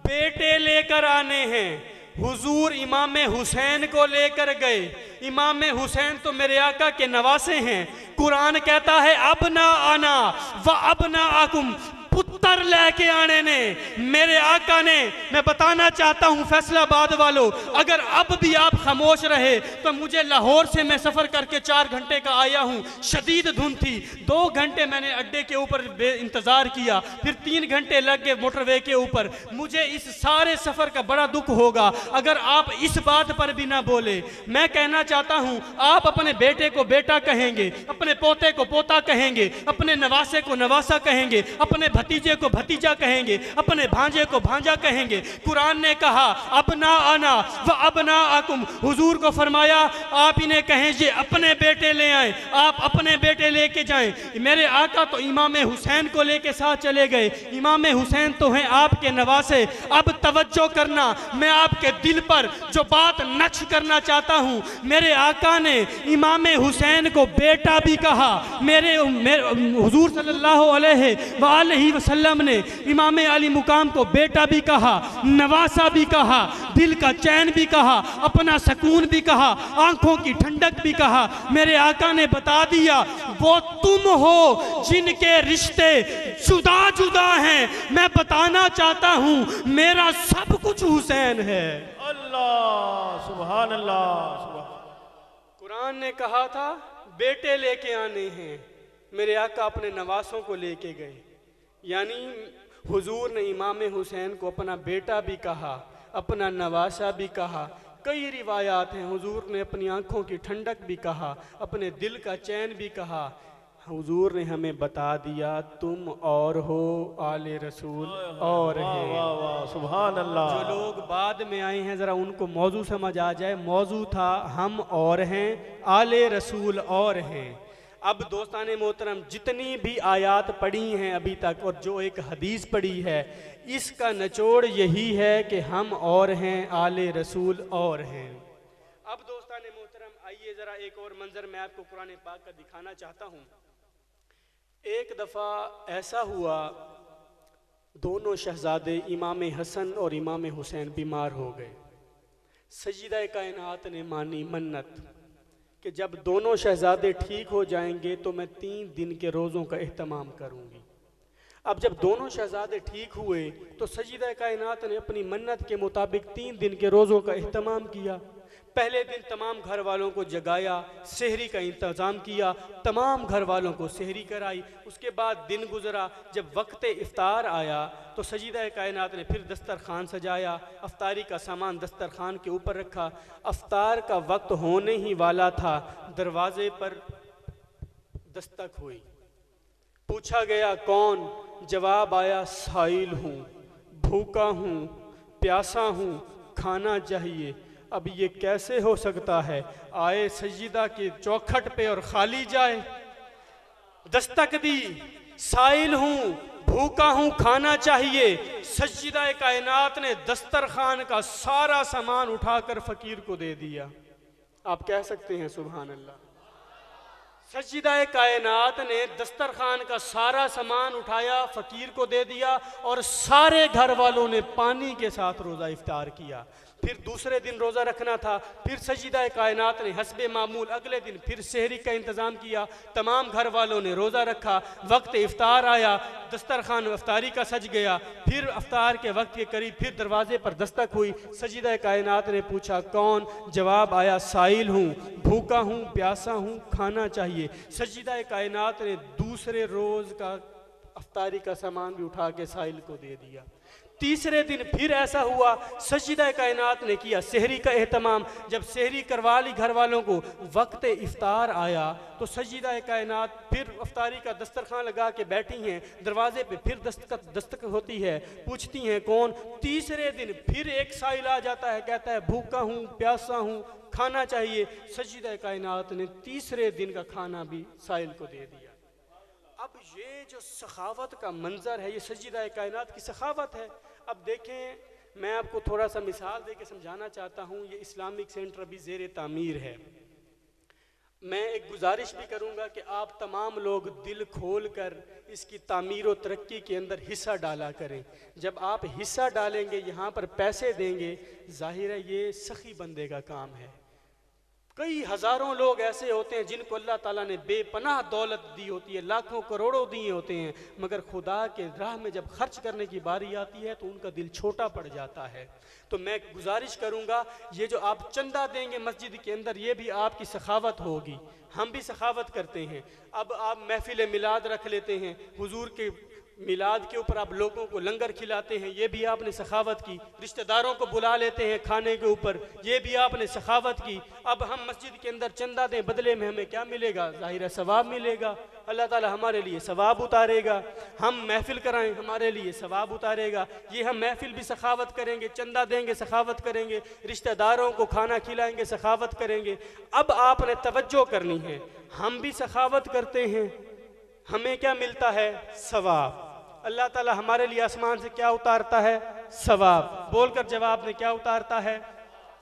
बेटे लेकर आने हैं। हुजूर इमाम हुसैन को लेकर गए। इमाम हुसैन तो मेरे आका के नवासे हैं। कुरान कहता है अब ना आना व अब ना अकुम, पुत्र लेके आने ने मेरे आका ने। मैं बताना चाहता हूं फैसलाबाद वालों, अगर अब भी आप खामोश रहे तो मुझे लाहौर से मैं सफ़र करके 4 घंटे का आया हूं, शदीद धुंध थी, 2 घंटे मैंने अड्डे के ऊपर इंतज़ार किया, फिर 3 घंटे लग गए मोटरवे के ऊपर। मुझे इस सारे सफ़र का बड़ा दुख होगा अगर आप इस बात पर भी ना बोले। मैं कहना चाहता हूं आप अपने बेटे को बेटा कहेंगे, अपने पोते को पोता कहेंगे, अपने नवासे को नवासा कहेंगे, अपने भतीजे को भतीजा कहेंगे, अपने भांजे को भांजा कहेंगे। कुरान ने कहा अब ना आना व अब ना आकुम, हुजूर को फरमाया आप इन्हें कहें ये अपने बेटे ले आए, आप अपने बेटे लेके जाएं। मेरे आका तो इमाम हुसैन को लेके साथ चले गए। इमाम हुसैन तो हैं आपके नवासे। अब तवज्जो करना, मैं आपके दिल पर जो बात नक्श करना चाहता हूं, मेरे आका ने इमाम हुसैन को बेटा भी कहा। मेरे हुजूर सल्लल्लाहु अलैहि वसल्लम ने इमाम अली मुकाम को बेटा भी कहा, नवासा भी कहा, दिल का चैन भी कहा, अपना सुकून भी कहा, आंखों की ठंडक भी कहा। मेरे आका ने बता दिया वो तुम हो जिनके रिश्ते जुदा जुदा हैं। मैं बताना चाहता हूं मेरा सब कुछ हुसैन है। अल्लाह सुभान अल्लाह सुभान। कुरान ने कहा था बेटे लेके आने हैं, मेरे आका अपने नवासों को लेके गए। यानी हुजूर ने इमाम हुसैन को अपना बेटा भी कहा, अपना नवासा भी कहा। कई रिवायात हैं हुजूर ने अपनी आंखों की ठंडक भी कहा, अपने दिल का चैन भी कहा। हुजूर ने हमें बता दिया तुम और हो, आले रसूल और है। वाह वाह सुभान अल्लाह। जो लोग बाद में आए हैं ज़रा उनको मौजू समझ आ जाए। मौजू था हम और हैं, आले रसूल और हैं। अब दोस्ताने मोहतरम जितनी भी आयात पढ़ी हैं अभी तक और जो एक हदीस पढ़ी है, इसका निचोड़ यही है कि हम और हैं, आले रसूल और हैं। अब दोस्ताने मोहतरम आइए ज़रा एक और मंजर मैं आपको कुरान पाक का दिखाना चाहता हूँ। एक दफ़ा ऐसा हुआ दोनों शहजादे इमाम हसन और इमाम हुसैन बीमार हो गए। सय्यदा कायनात ने मानी मन्नत कि जब दोनों शहजादे ठीक हो जाएंगे तो मैं 3 दिन के रोज़ों का एहतमाम करूंगी। अब जब दोनों शहजादे ठीक हुए तो सय्यदा कायनात ने अपनी मन्नत के मुताबिक 3 दिन के रोज़ों का एहतमाम किया। पहले दिन तमाम घर वालों को जगाया, सहरी का इंतज़ाम किया, तमाम घर वालों को सहरी कराई। उसके बाद दिन गुजरा, जब वक्त इफ्तार आया तो सय्यदा कायनात ने फिर दस्तरखान सजाया, अफ्तारी का सामान दस्तरखान के ऊपर रखा। अफ्तार का वक्त होने ही वाला था, दरवाजे पर दस्तक हुई। पूछा गया कौन? जवाब आया साइल हूँ, भूखा हूँ, प्यासा हूँ, खाना चाहिए। अब ये कैसे हो सकता है? आए सय्यदा की चौखट पे और खाली जाए। दस्तक दी, साइल हूँ, भूखा हूँ, खाना चाहिए। सय्यदा कायनात ने दस्तरखान का सारा सामान उठाकर फकीर को दे दिया। आप कह सकते हैं सुभान अल्लाह। सज्जिदा कायनात ने दस्तरखान का सारा सामान उठाया, फ़कीर को दे दिया और सारे घर वालों ने पानी के साथ रोज़ा इफ्तार किया। फिर दूसरे दिन रोज़ा रखना था, फिर सज्जिदा कायनात ने हस्बे मामूल अगले दिन फिर सहरी का इंतज़ाम किया, तमाम घर वालों ने रोज़ा रखा। वक्त इफ्तार आया, दस्तरखान इफ्तारी का सज गया। फिर इफ्तार के वक्त के करीब फिर दरवाजे पर दस्तक हुई। सज्जिदा कायनात ने पूछा कौन? जवाब आया साइल हूँ, भूखा हूँ, प्यासा हूँ, खाना चाहिए। सज्जिदा कायनात ने दूसरे रोज़ का इफ्तारी का सामान भी उठा के साइल को दे दिया। तीसरे दिन फिर ऐसा हुआ, सज्जिदा कायनात ने किया सहरी का एहतमाम। जब सहरी करवा ली घर वालों को, वक्त इफ्तार आया तो सज्जिदा कायनात फिर इफ्तारी का दस्तरखान लगा के बैठी हैं। दरवाजे पे फिर दस्तक होती है, पूछती हैं कौन? तीसरे दिन फिर एक साइल आ जाता है, कहता है भूखा हूँ, प्यासा हूँ, खाना चाहिए। सज्जिदा कायनात ने तीसरे दिन का खाना भी साइल को दे दिया। अब ये जो सखावत का मंजर है, ये सज्जिदा कायनात की सखावत है। अब देखें, मैं आपको थोड़ा सा मिसाल दे के समझाना चाहता हूँ। ये इस्लामिक सेंटर अभी ज़ेर तामीर है। मैं एक गुजारिश भी करूँगा कि आप तमाम लोग दिल खोल कर इसकी तामीर और तरक्की के अंदर हिस्सा डाला करें। जब आप हिस्सा डालेंगे, यहाँ पर पैसे देंगे, जाहिर है ये सखी बंदे का काम है। कई हज़ारों लोग ऐसे होते हैं जिनको अल्लाह ताला ने बेपनाह दौलत दी होती है, लाखों करोड़ों दिए होते हैं, मगर खुदा के राह में जब खर्च करने की बारी आती है तो उनका दिल छोटा पड़ जाता है। तो मैं गुजारिश करूँगा, ये जो आप चंदा देंगे मस्जिद के अंदर, ये भी आपकी सखावत होगी। हम भी सखावत करते हैं। अब आप महफिल मिलाद रख लेते हैं, हुजूर के मिलाद के ऊपर आप लोगों को लंगर खिलाते हैं, ये भी आपने सखावत की। रिश्तेदारों को बुला लेते हैं खाने के ऊपर, ये भी आपने सखावत की। अब हम मस्जिद के अंदर चंदा दें, बदले में हमें क्या मिलेगा? ज़ाहिर है सवाब मिलेगा। अल्लाह ताला हमारे लिए सवाब उतारेगा। हम महफिल कराएं, हमारे लिए सवाब उतारेगा। ये हम महफिल भी सखावत करेंगे, चंदा देंगे, सखावत करेंगे, रिश्तेदारों को खाना खिलाएंगे, सखावत करेंगे। अब आपने तवज्जो करनी है, हम भी सखावत करते हैं, हमें क्या मिलता है? सवाब। अल्लाह ताला हमारे लिए आसमान से क्या उतारता है? सवाब। बोलकर जवाब में क्या उतारता है?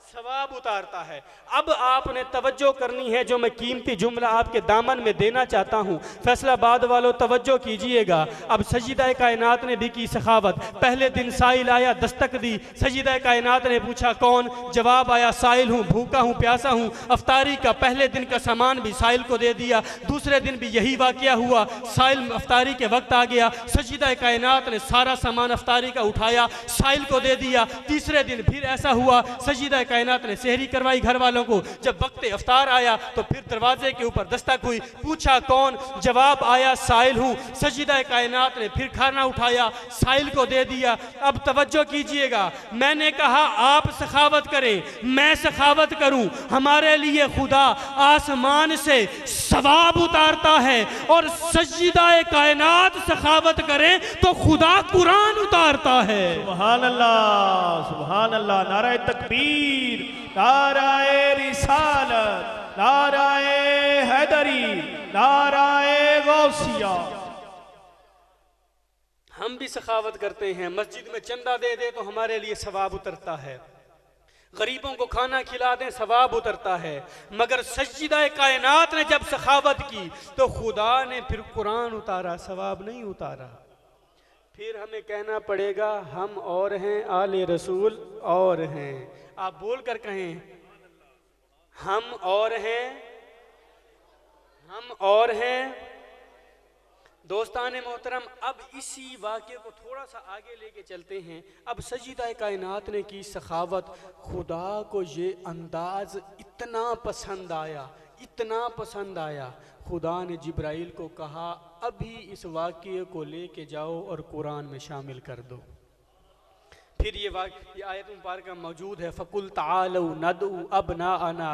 सवाब उतारता है। अब आपने तवज्जो करनी है, जो मैं कीमती जुमला आपके दामन में देना चाहता हूँ। फैसलाबाद वालों तवज्जो कीजिएगा। अब सज्जिदा कायनात ने भी की सखावत। पहले दिन साइल आया, दस्तक दी। सज्जिदा कायनात ने पूछा कौन? जवाब आया साइल हूँ, भूखा हूँ, प्यासा हूँ। अफ्तारी का पहले दिन का सामान भी साइल को दे दिया। दूसरे दिन भी यही वाक़या हुआ, साइल अफ्तारी के वक्त आ गया। सज्जिदा कायनात ने सारा सामान अफ्तारी का उठाया, साइल को दे दिया। तीसरे दिन फिर ऐसा हुआ, सज्जिदा कायनात ने सहरी करवाई घर वालों को। जब वक्त इफ्तार आया तो फिर दरवाजे के ऊपर दस्तक हुई, पूछा कौन? जवाब आया साइल हूँ। सज्जिदा कायनात ने फिर खाना उठाया, साइल को दे दिया। अब तवज्जो कीजिएगा, मैंने कहा आप सखावत करें, मैं सखावत करूं। हमारे लिए खुदा आसमान से सवाब उतारता है, और सज्जिदा कायनात सखावत करें तो खुदा कुरान उतारता है। सुभान अल्लाह, सुभान अल्लाह। नाराए तकबीर, नाराए रिसालत, नाराए हैदरी, नाराए गौसिया। हम भी सखावत करते हैं। मस्जिद में चंदा दे दे तो हमारे लिए सवाब उतरता है, गरीबों को खाना खिला दें सवाब उतरता है। मगर सज्जिदा कायनात ने जब सखावत की तो खुदा ने फिर कुरान उतारा, सवाब नहीं उतारा। फिर हमें कहना पड़ेगा हम और हैं, आले रसूल और हैं। आप बोल कर कहें हम और हैं, हम और हैं। दोस्तान मोहतरम, अब इसी वाक़े को थोड़ा सा आगे लेके चलते हैं। अब सज्जिदा कायनात ने की सखावत, खुदा को ये अंदाज इतना पसंद आया, इतना पसंद आया, खुदा ने जिब्राइल को कहा अभी इस वाक़े को लेके जाओ और कुरान में शामिल कर दो। फिर ये आयत मुबारका मौजूद है, फ़कुल तालू नदू अबनाअना,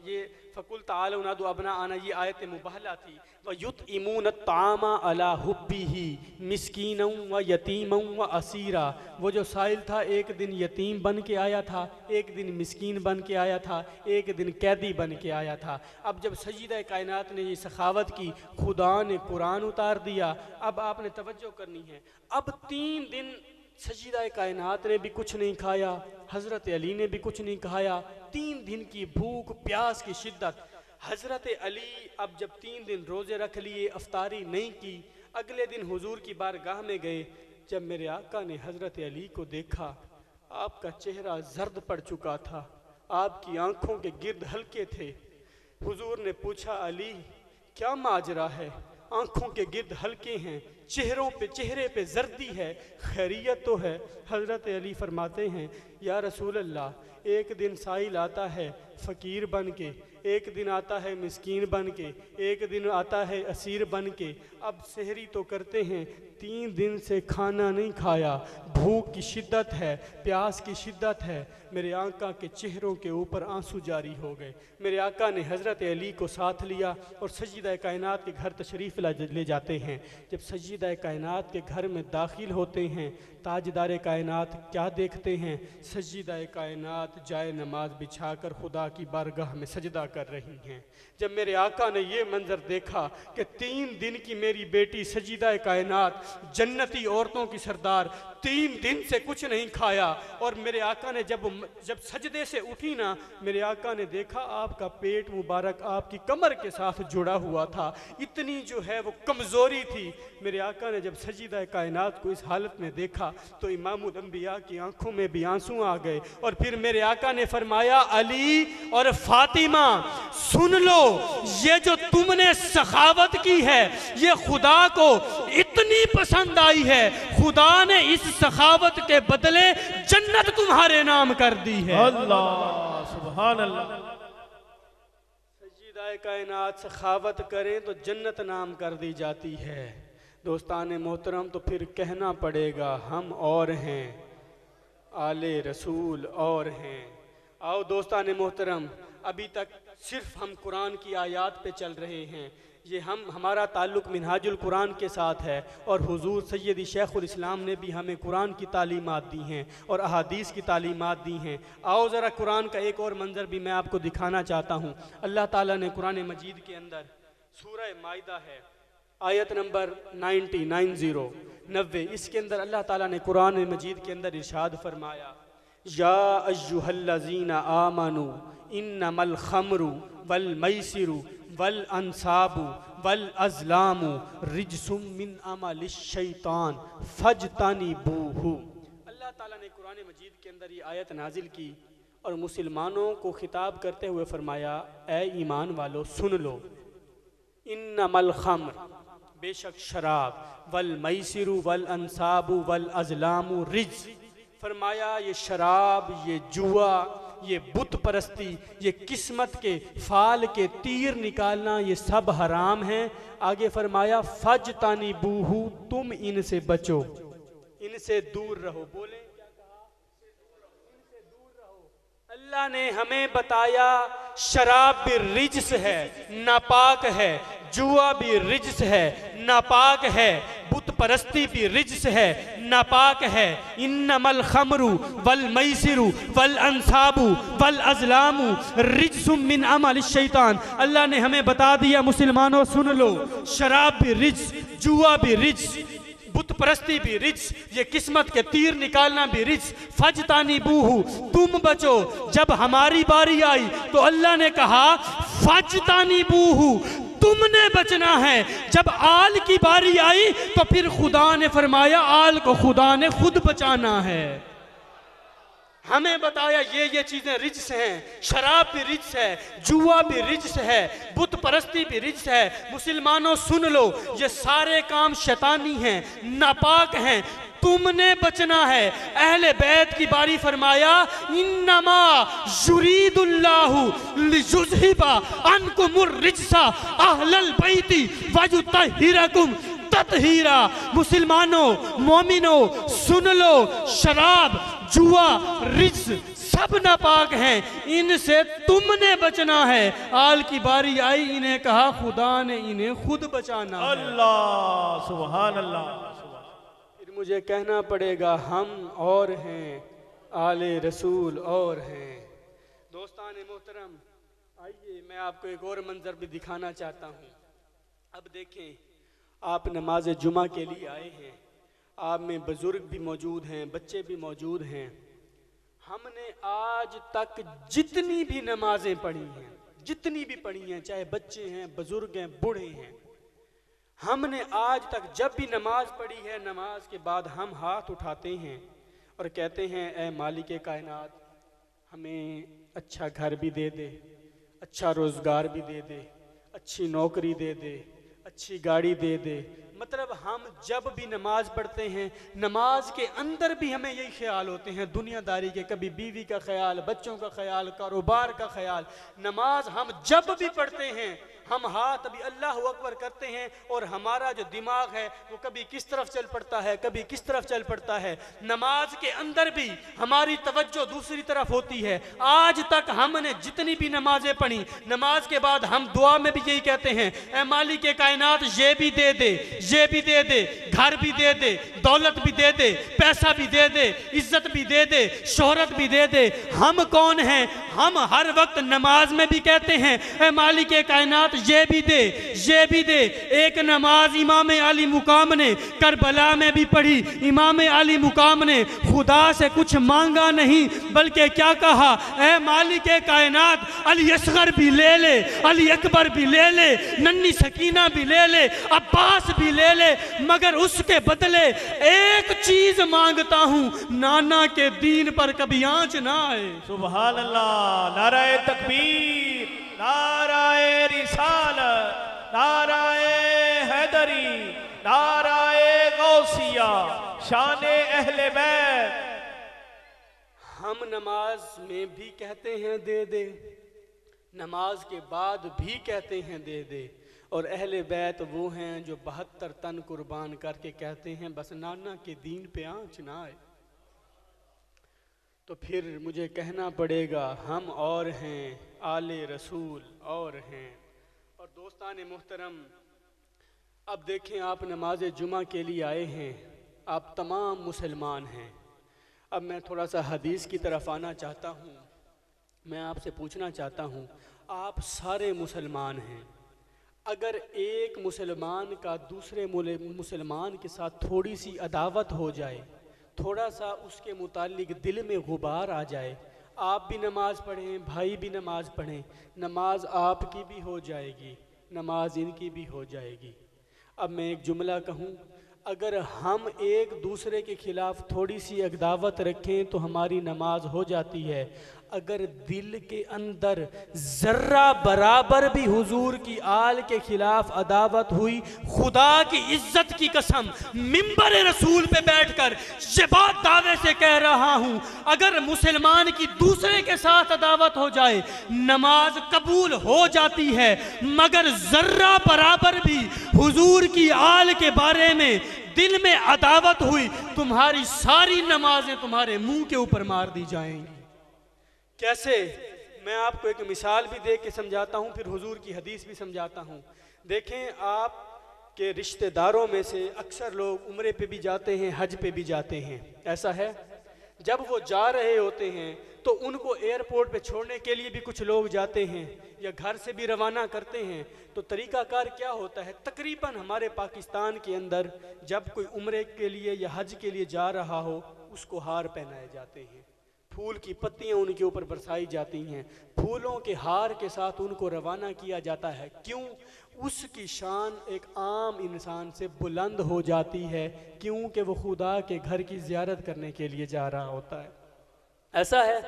ये फ़कुल तालू नदू अबनाअना, ये आयत मुबहला थी। व युतइमून अत्तामा अला हुब्बिही मिस्कीनों व यतीमों व असीरा। वो जो साइल था एक दिन यतीम बन के आया था, एक दिन मिस्कीन बन के आया था, एक दिन कैदी बन के आया था। अब जब सज्जिदा कायनात ने ये सखावत की, खुदा ने कुरान उतार दिया। अब आपने तवज्जो करनी है। अब 3 दिन सज्जिदा कायनात ने भी कुछ नहीं खाया, हज़रत अली ने भी कुछ नहीं खाया। 3 दिन की भूख प्यास की शिद्दत। हज़रत अली अब जब 3 दिन रोज़े रख लिए, अफ्तारी नहीं की, अगले दिन हुजूर की बारगाह में गए। जब मेरे आका ने हज़रत अली को देखा, आपका चेहरा जर्द पड़ चुका था, आपकी आंखों के गिर्द हल्के थे। हुजूर ने पूछा, अली क्या माजरा है, आंखों के गिर्द हल्के हैं, चेहरे पे जर्दी है, खैरियत तो है? हज़रत अली फरमाते हैं, या रसूल अल्लाह, एक दिन साइल आता है फ़कीर बन के, एक दिन आता है मिस्कीन बन के, एक दिन आता है असीर बन के। अब सहरी तो करते हैं, 3 दिन से खाना नहीं खाया, भूख की शिद्दत है, प्यास की शिद्दत है। मेरे आका के चेहरों के ऊपर आंसू जारी हो गए। मेरे आका ने हज़रत अली को साथ लिया और सज्जिदा कायनात के घर तशरीफ़ ले जाते हैं। जब सज्जिदा कायनात के घर में दाखिल होते हैं, ताजदार कायनात क्या देखते हैं? सज्जिदा कायनात जाए नमाज बिछाकर खुदा की बारगाह में सजदा कर रही हैं। जब मेरे आका ने ये मंजर देखा कि 3 दिन की मेरी बेटी सज्जिदा कायनात, जन्नती औरतों की सरदार, 3 दिन से कुछ नहीं खाया, और मेरे आका ने जब सजदे से उठी ना, मेरे आका ने देखा आपका पेट मुबारक आपकी कमर के साथ जुड़ा हुआ था, इतनी जो है वो कमज़ोरी थी। मेरे आका ने जब सज्जिदा कायनात को इस हालत में देखा तो इमामुल अंबिया की आंखों में भी आंसू आ गए। और फिर मेरे आका ने फरमाया, अली और फातिमा सुन लो, ये जो तुमने सखावत की है ये खुदा को इतनी पसंद आई है, खुदा ने इस सखावत के बदले जन्नत तुम्हारे नाम कर दी है। अल्लाह सुभान अल्लाह। सज्जिदा कायनात सखावत करें तो जन्नत नाम कर दी जाती है। दोस्तान मोहतरम, तो फिर कहना पड़ेगा हम और हैं, आले रसूल और हैं। आओ दोस्तान मोहतरम, अभी तक सिर्फ हम कुरान की आयत पे चल रहे हैं। ये हमारा ताल्लुक़ मिनहाजुल कुरान के साथ है, और हुजूर सैयदी शेखुल इस्लाम ने भी हमें कुरान की तालीमात दी हैं और अहादीस की तालीमात दी हैं। आओ ज़रा कुरान का एक और मंज़र भी मैं आपको दिखाना चाहता हूँ। अल्लाह ताला ने कुरान मजीद के अंदर सूरह माइदा है, आयत नंबर 90, इसके अंदर अल्लाह ताला ने कुरान मजीद के अंदर इरशाद फरमाया, या अय्युहल्लज़ीना आमनू इन्नमल खमरु वल मैसिरु वल अंसाबु वल अज़लामु रिजसुम मिन अमलिश शैतान फज्तनिबूहु। अल्लाह ताला ने कुरान मजीद के अंदर ये आयत नाजिल की और मुसलमानों को खिताब करते हुए फरमाया, ए ईमान वालो सुन लो, इन्नमल खम्र बेशक शराब, वल मैसिरु वल अंसाबु वल अज़लामु रिज, फरमाया ये शराब, ये जुआ, ये बुत परस्ती, ये किस्मत के फाल के तीर निकालना, ये सब हराम है। आगे फरमाया फज्तनिबूहु, तुम इनसे बचो, इनसे दूर रहो। बोले क्या कहा? इनसे दूर रहो। अल्लाह ने हमें बताया शराब भी रिज्स है, नापाक है, जुआ भी रिज्स है, नापाक है, बुत परस्ती भी रिज्स है, नापाक है। इन्नमल खमरु वल मैसिरु वल अंसाबु वल अज़लामु रिज्सुम मिन अमलिश शैतान। अल्लाह ने हमें बता दिया मुसलमानों सुन लो, शराब भी रिज्स, जुआ भी रिज्स, बुत परस्ती भी रिज्स, ये किस्मत के तीर निकालना भी रिज्स। फज्तनिबूहु, तुम बचो। जब हमारी बारी आई तो अल्लाह ने कहा फज्तनिबूहु, तुमने बचना है। जब आल की बारी आई तो फिर खुदा ने फरमाया आल को खुदा ने खुद बचाना है। हमें बताया ये चीजें रिज्स हैं, शराब भी रिज्स है, जुआ भी रिज्स है, बुत परस्ती भी रिज्स है। मुसलमानों सुन लो, ये सारे काम शैतानी हैं, नापाक हैं, तुमने बचना है। अहले बैत की बारी फरमाया इन्नमा युरीदुल्लाहु लियुज़हिबा अन्कुमुर रिज्सा अहलल बैति वयुतहिरकुम ततहीरा। मुसलमानों मोमिनो सुन लो, शराब, जुआ, रिज्स सब नापाक हैं, इनसे तुमने बचना है। आल की बारी आई, इन्हें कहा खुदा ने इन्हें खुद बचाना। अल्लाह सुभान अल्लाह। फिर मुझे कहना पड़ेगा हम और हैं, आले रसूल और हैं। दोस्तान मोहतरम, आइए मैं आपको एक और मंजर भी दिखाना चाहता हूँ। अब देखें, आप नमाज जुमा के लिए आए हैं, आप में बुजुर्ग भी मौजूद हैं, बच्चे भी मौजूद हैं। हमने आज तक जितनी भी नमाजें पढ़ी हैं, जितनी भी पढ़ी हैं, चाहे बच्चे हैं, बुजुर्ग हैं, बूढ़े हैं, हमने आज तक जब भी नमाज पढ़ी है, नमाज के बाद हम हाथ उठाते हैं और कहते हैं ऐ मालिक कायनात, हमें अच्छा घर भी दे दे, अच्छा रोज़गार भी दे दे, अच्छी नौकरी दे दे, अच्छी गाड़ी दे दे। मतलब हम जब भी नमाज पढ़ते हैं, नमाज के अंदर भी हमें यही ख्याल होते हैं दुनियादारी के, कभी बीवी का ख्याल, बच्चों का ख्याल, कारोबार का ख्याल। नमाज हम जब भी पढ़ते हैं, हम हाथ अभी अल्लाह अकबर करते हैं और हमारा जो दिमाग है वो कभी किस तरफ चल पड़ता है, कभी किस तरफ चल पड़ता है। नमाज के अंदर भी हमारी तवज्जो दूसरी तरफ होती है। आज तक हमने जितनी भी नमाजें पढ़ी, नमाज के बाद हम दुआ में भी यही कहते हैं ऐ मालिक कायनात, ये भी दे दे, ये भी दे दे, घर भी दे दे, दौलत भी दे दे, पैसा भी दे दे, इज्जत भी दे दे, शोहरत भी दे दे। हम कौन हैं? हम हर वक्त नमाज में भी कहते हैं ऐ मालिक कायनात, ये भी दे, ये भी दे। एक नमाज इमाम अली मुकाम ने करबला में भी पढ़ी। इमाम अली मुकाम ने खुदा से कुछ मांगा नहीं, बल्कि क्या कहा, ऐ मालिक कायनात, अली असगर भी ले ले, अली अकबर भी ले ले, नन्नी सकीना भी ले ले, अब्बास भी ले ले, मगर उसके बदले एक चीज मांगता हूं, नाना के दीन पर कभी आंच ना आए। सुभान अल्लाह, नाराए तकबीर, नाराए रिसालत, नाराए हैदरी, नाराए गौसिया, शाने अहले बैत। हम नमाज में भी कहते हैं दे दे, नमाज के बाद भी कहते हैं दे दे, और अहले बैत वो हैं जो 72 तन कुर्बान करके कहते हैं बस नाना के दीन पे आंच ना आए। तो फिर मुझे कहना पड़ेगा हम और हैं, आले रसूल और हैं। और दोस्तान मुहतरम, अब देखें, आप नमाज जुमा के लिए आए हैं, आप तमाम मुसलमान हैं। अब मैं थोड़ा सा हदीस की तरफ आना चाहता हूँ। मैं आपसे पूछना चाहता हूँ, आप सारे मुसलमान हैं, अगर एक मुसलमान का दूसरे मुसलमान के साथ थोड़ी सी अदावत हो जाए, थोड़ा सा उसके मुतालिक दिल में गुबार आ जाए, आप भी नमाज पढ़ें, भाई भी नमाज पढ़ें, नमाज आपकी भी हो जाएगी, नमाज इनकी भी हो जाएगी। अब मैं एक जुमला कहूँ, अगर हम एक दूसरे के खिलाफ थोड़ी सी अदावत रखें तो हमारी नमाज हो जाती है। अगर दिल के अंदर जर्रा बराबर भी हुजूर की आल के खिलाफ अदावत हुई, खुदा की इज्जत की कसम मिंबर रसूल पे बैठकर ये बात दावे से कह रहा हूं, अगर मुसलमान की दूसरे के साथ अदावत हो जाए, नमाज कबूल हो जाती है, मगर जर्रा बराबर भी हुजूर की आल के बारे में दिल में अदावत हुई, तुम्हारी सारी नमाजें तुम्हारे मुंह के ऊपर मार दी जाएंगी। कैसे? मैं आपको एक मिसाल भी दे के समझाता हूँ, फिर हुजूर की हदीस भी समझाता हूँ। देखें, आप के रिश्तेदारों में से अक्सर लोग उम्रे पे भी जाते हैं, हज पे भी जाते हैं, ऐसा है। जब वो जा रहे होते हैं तो उनको एयरपोर्ट पे छोड़ने के लिए भी कुछ लोग जाते हैं या घर से भी रवाना करते हैं। तो तरीक़ाकार क्या होता है, तकरीबन हमारे पाकिस्तान के अंदर जब कोई उम्रे के लिए या हज के लिए जा रहा हो, उसको हार पहनाए जाते हैं, फूल की पत्तियां उनके ऊपर बरसाई जाती हैं, फूलों के हार के साथ उनको रवाना किया जाता है। क्यों? उसकी शान एक आम इंसान से बुलंद हो जाती है, क्योंकि वो खुदा के घर की ज़ियारत करने के लिए जा रहा होता है, ऐसा है।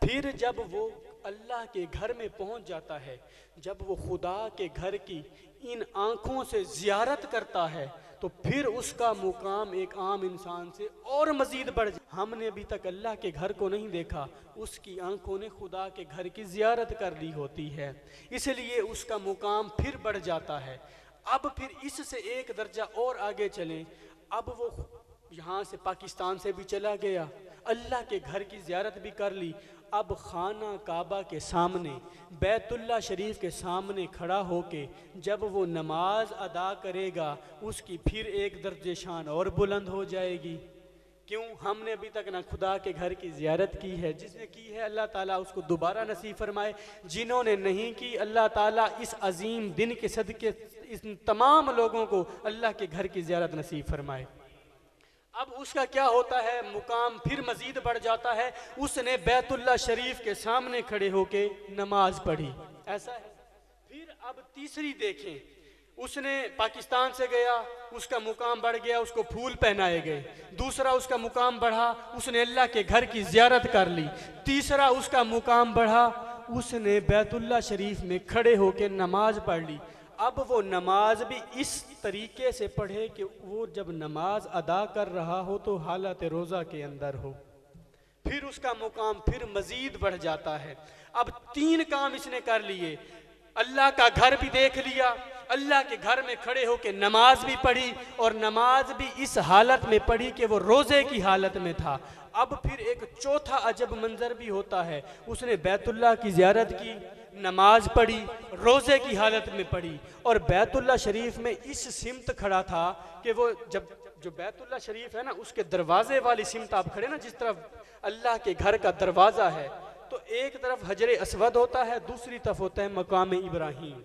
फिर जब वो अल्लाह के घर में पहुंच जाता है, जब वो खुदा के घर की इन आँखों से ज़ियारत करता है, तो फिर उसका मुकाम एक आम इंसान से और मज़ीद बढ़ जाए। हमने अभी तक अल्लाह के घर को नहीं देखा, उसकी आंखों ने खुदा के घर की ज़ियारत कर ली होती है, इसलिए उसका मुकाम फिर बढ़ जाता है। अब फिर इससे एक दर्जा और आगे चलें, अब वो यहाँ से पाकिस्तान से भी चला गया, अल्लाह के घर की ज़ियारत भी कर ली, अब खाना काबा के सामने, बैतुल्ला शरीफ के सामने खड़ा होके जब वो नमाज अदा करेगा, उसकी फिर एक दर्जे शान और बुलंद हो जाएगी। क्यों? हमने अभी तक ना खुदा के घर की ज़ियारत की है, जिसने की है अल्लाह ताला उसको दोबारा नसीब फरमाए, जिन्होंने नहीं की अल्लाह ताला इस अजीम दिन के सदके इस तमाम लोगों को अल्लाह के घर की ज़ियारत नसीब फरमाए। अब उसका क्या होता है, मुकाम फिर मजीद बढ़ जाता है। उसने बैतुल्ला शरीफ के सामने खड़े होके नमाज पढ़ी, ऐसा है। फिर अब तीसरी देखें, उसने पाकिस्तान से गया, उसका मुकाम बढ़ गया, उसको फूल पहनाए गए। दूसरा उसका मुकाम बढ़ा, उसने अल्लाह के घर की ज़ियारत कर ली। तीसरा उसका मुकाम बढ़ा, उसने बैतुल्लाह शरीफ में खड़े होकर नमाज पढ़ ली। अब वो नमाज भी इस तरीके से पढ़े कि वो जब नमाज अदा कर रहा हो तो हालत रोज़ा के अंदर हो। फिर उसका मुकाम फिर मज़ीद बढ़ जाता है। अब 3 काम इसने कर लिए, अल्लाह का घर भी देख लिया, अल्लाह के घर में खड़े होकर नमाज भी पढ़ी, और नमाज भी इस हालत में पढ़ी कि वो रोज़े की हालत में था। अब फिर एक चौथा अजब मंजर भी होता है, उसने बैतुल्लाह की ज़ियारत की, नमाज पढ़ी, रोज़े की हालत में पढ़ी, और बैतुल्लाह शरीफ में इस सिमत खड़ा था कि वो जब जो बैतुल्लाह शरीफ है ना, उसके दरवाजे वाली सिमत आप खड़े ना, जिस तरफ अल्लाह के घर का दरवाज़ा है, तो एक तरफ हजरे अस्वद होता है, दूसरी तरफ होता है मकाम इब्राहीम।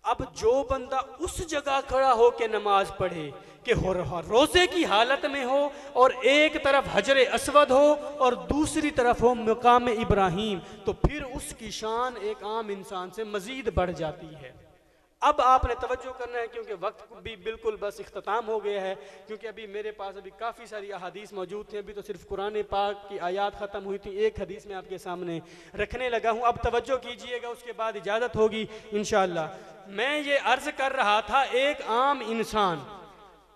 अब जो बंदा उस जगह खड़ा हो के नमाज पढ़े कि रोज़े की हालत में हो, और एक तरफ हजरे अस्वद हो और दूसरी तरफ हो मकाम इब्राहीम, तो फिर उसकी शान एक आम इंसान से मज़ीद बढ़ जाती है। अब आपने तवज्जो करना है, क्योंकि वक्त भी बिल्कुल बस इख्तिताम हो गया है, क्योंकि अभी मेरे पास अभी काफ़ी सारी अहादीस मौजूद थी। अभी तो सिर्फ कुरान पाक की आयत ख़त्म हुई थी, एक हदीस में आपके सामने रखने लगा हूँ। अब तवज्जो कीजिएगा, उसके बाद इजाज़त होगी इंशाअल्लाह। मैं ये अर्ज़ कर रहा था, एक आम इंसान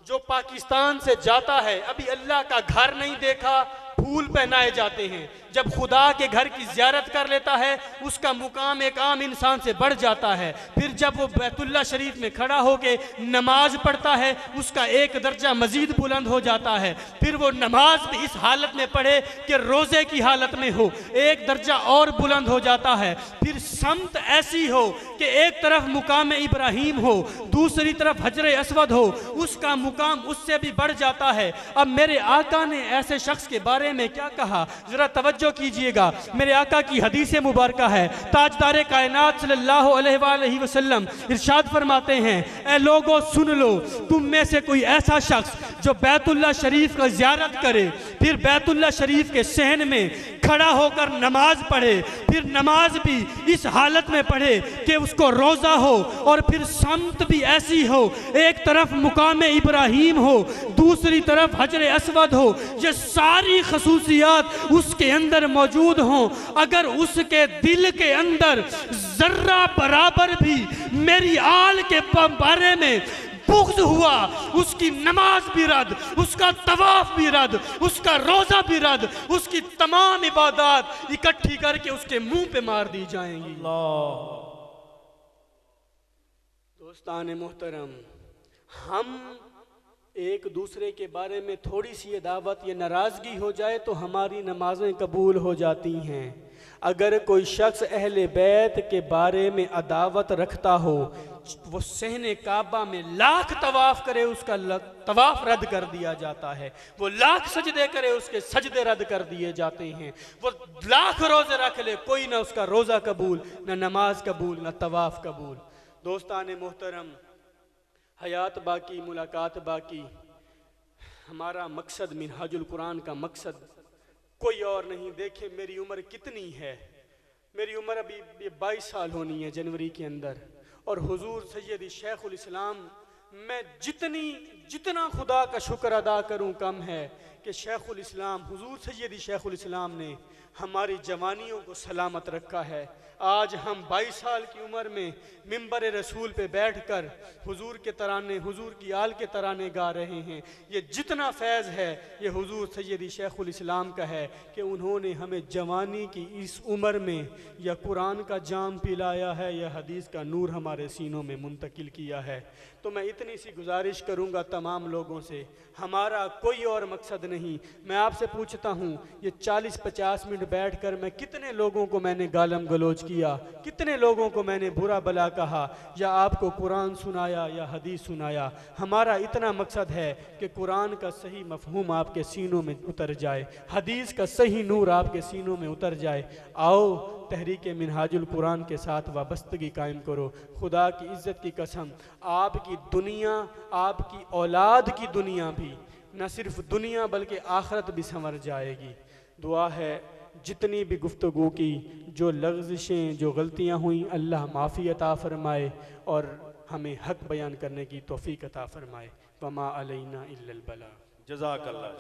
जो पाकिस्तान से जाता है, अभी अल्लाह का घर नहीं देखा, फूल पहनाए जाते हैं, जब खुदा के घर की ज़ियारत कर लेता है, उसका मुकाम एक आम इंसान से बढ़ जाता है। फिर जब वो बैतुल्लाह शरीफ में खड़ा होके नमाज पढ़ता है, उसका एक दर्जा मज़ीद बुलंद हो जाता है। फिर वो नमाज भी इस हालत में पढ़े कि रोज़े की हालत में हो, एक दर्जा और बुलंद हो जाता है। फिर समत ऐसी हो कि एक तरफ मुकाम इब्राहीम हो, दूसरी तरफ हजरे अस्वद हो, उसका मुकाम उससे भी बढ़ जाता है। अब मेरे आका ने ऐसे शख्स के बारे में क्या कहा, जरा तवज्जो कीजिएगा। मेरे आका की हदीस मुबारक है, ताजदार कायनात सल्लल्लाहु अलैहि वसल्लम इरशाद फरमाते हैं, ऐ लोगों सुन लो, तुम में से कोई ऐसा शख्स जो बैतुल्लाह शरीफ का ज़ियारत करे, फिर बैतुल्लाह शरीफ के सहन में खड़ा होकर नमाज पढ़े, फिर नमाज भी इस हालत में पढ़े कि उसको रोज़ा हो, और फिर समत भी ऐसी हो, एक तरफ मुकाम इब्राहीम हो, दूसरी तरफ हजरे अस्वद हो, ये सारी खसूसियात उसके अंदर मौजूद हों। अगर उसके दिल के अंदर जर्रा बराबर भी मेरी आल के बारे में बुग़्ज़ हुआ, उसकी नमाज भी रद्द, उसका तवाफ भी रद्द, उसका रोज़ा भी रद्द, उसकी तमाम इबादत इकट्ठी करके उसके मुंह पे मार दी जाएंगी। दोस्तान मोहतरम, हम एक दूसरे के बारे में थोड़ी सी अदावत या नाराज़गी हो जाए तो हमारी नमाजें कबूल हो जाती हैं। अगर कोई शख्स अहले बैत के बारे में अदावत रखता हो, वो सहने काबा में लाख तवाफ़ करे, उसका तवाफ़ रद्द कर दिया जाता है। वो लाख सजदे करे, उसके सजदे रद्द कर दिए जाते हैं। वो लाख रोज़े रख ले, कोई ना उसका रोज़ा कबूल, ना नमाज कबूल, ना तवाफ़ कबूल। दोस्तान मोहतरम, हयात बाकी, मुलाकात बाकी। हमारा मकसद, मिनहाजुल कुरान का मकसद कोई और नहीं। देखे मेरी उम्र कितनी है, मेरी उम्र अभी 22 साल होनी है जनवरी के अंदर, और हुजूर सैयद शेखुल इस्लाम, मैं जितना खुदा का शुक्र अदा करूं कम है कि शेखुल इस्लाम, हुजूर सैयद शेखुल इस्लाम ने हमारी जवानियों को सलामत रखा है। आज हम 22 साल की उम्र में मिंबर रसूल पे बैठकर हुजूर के तराने, हुजूर की आल के तराने गा रहे हैं। ये जितना फैज़ है ये हुजूर सैयद शेखुल इस्लाम का है कि उन्होंने हमें जवानी की इस उम्र में या कुरान का जाम पिलाया है या हदीस का नूर हमारे सीनों में मुंतकिल किया है। तो मैं इतनी सी गुजारिश करूँगा तमाम लोगों से, हमारा कोई और मकसद नहीं। मैं आपसे पूछता हूँ, ये 40-50 मिनट बैठकर मैं कितने लोगों को मैंने गालम गलोच किया, कितने लोगों को मैंने बुरा भला कहा, या आपको कुरान सुनाया या हदीस सुनाया। हमारा इतना मकसद है कि कुरान का सही मफहूम आपके सीनों में उतर जाए, हदीस का सही नूर आपके सीनों में उतर जाए। आओ तहरीक मिनहाजुल कुरान के साथ वाबस्तगी कायम करो। खुदा की इज़्ज़त की कसम, आपकी दुनिया, आपकी औलाद की दुनिया भी, न सिर्फ दुनिया बल्कि आखिरत भी संवर जाएगी। दुआ है जितनी भी गुफ्तगू की, जो लग़ज़िशें, जो गलतियाँ हुई, अल्लाह माफ़ी अता फ़रमाए और हमें हक़ बयान करने की तौफ़ीक़ अता फ़रमाए। वमा अलैना इल्लल बलाग। जज़ाकल्लाह।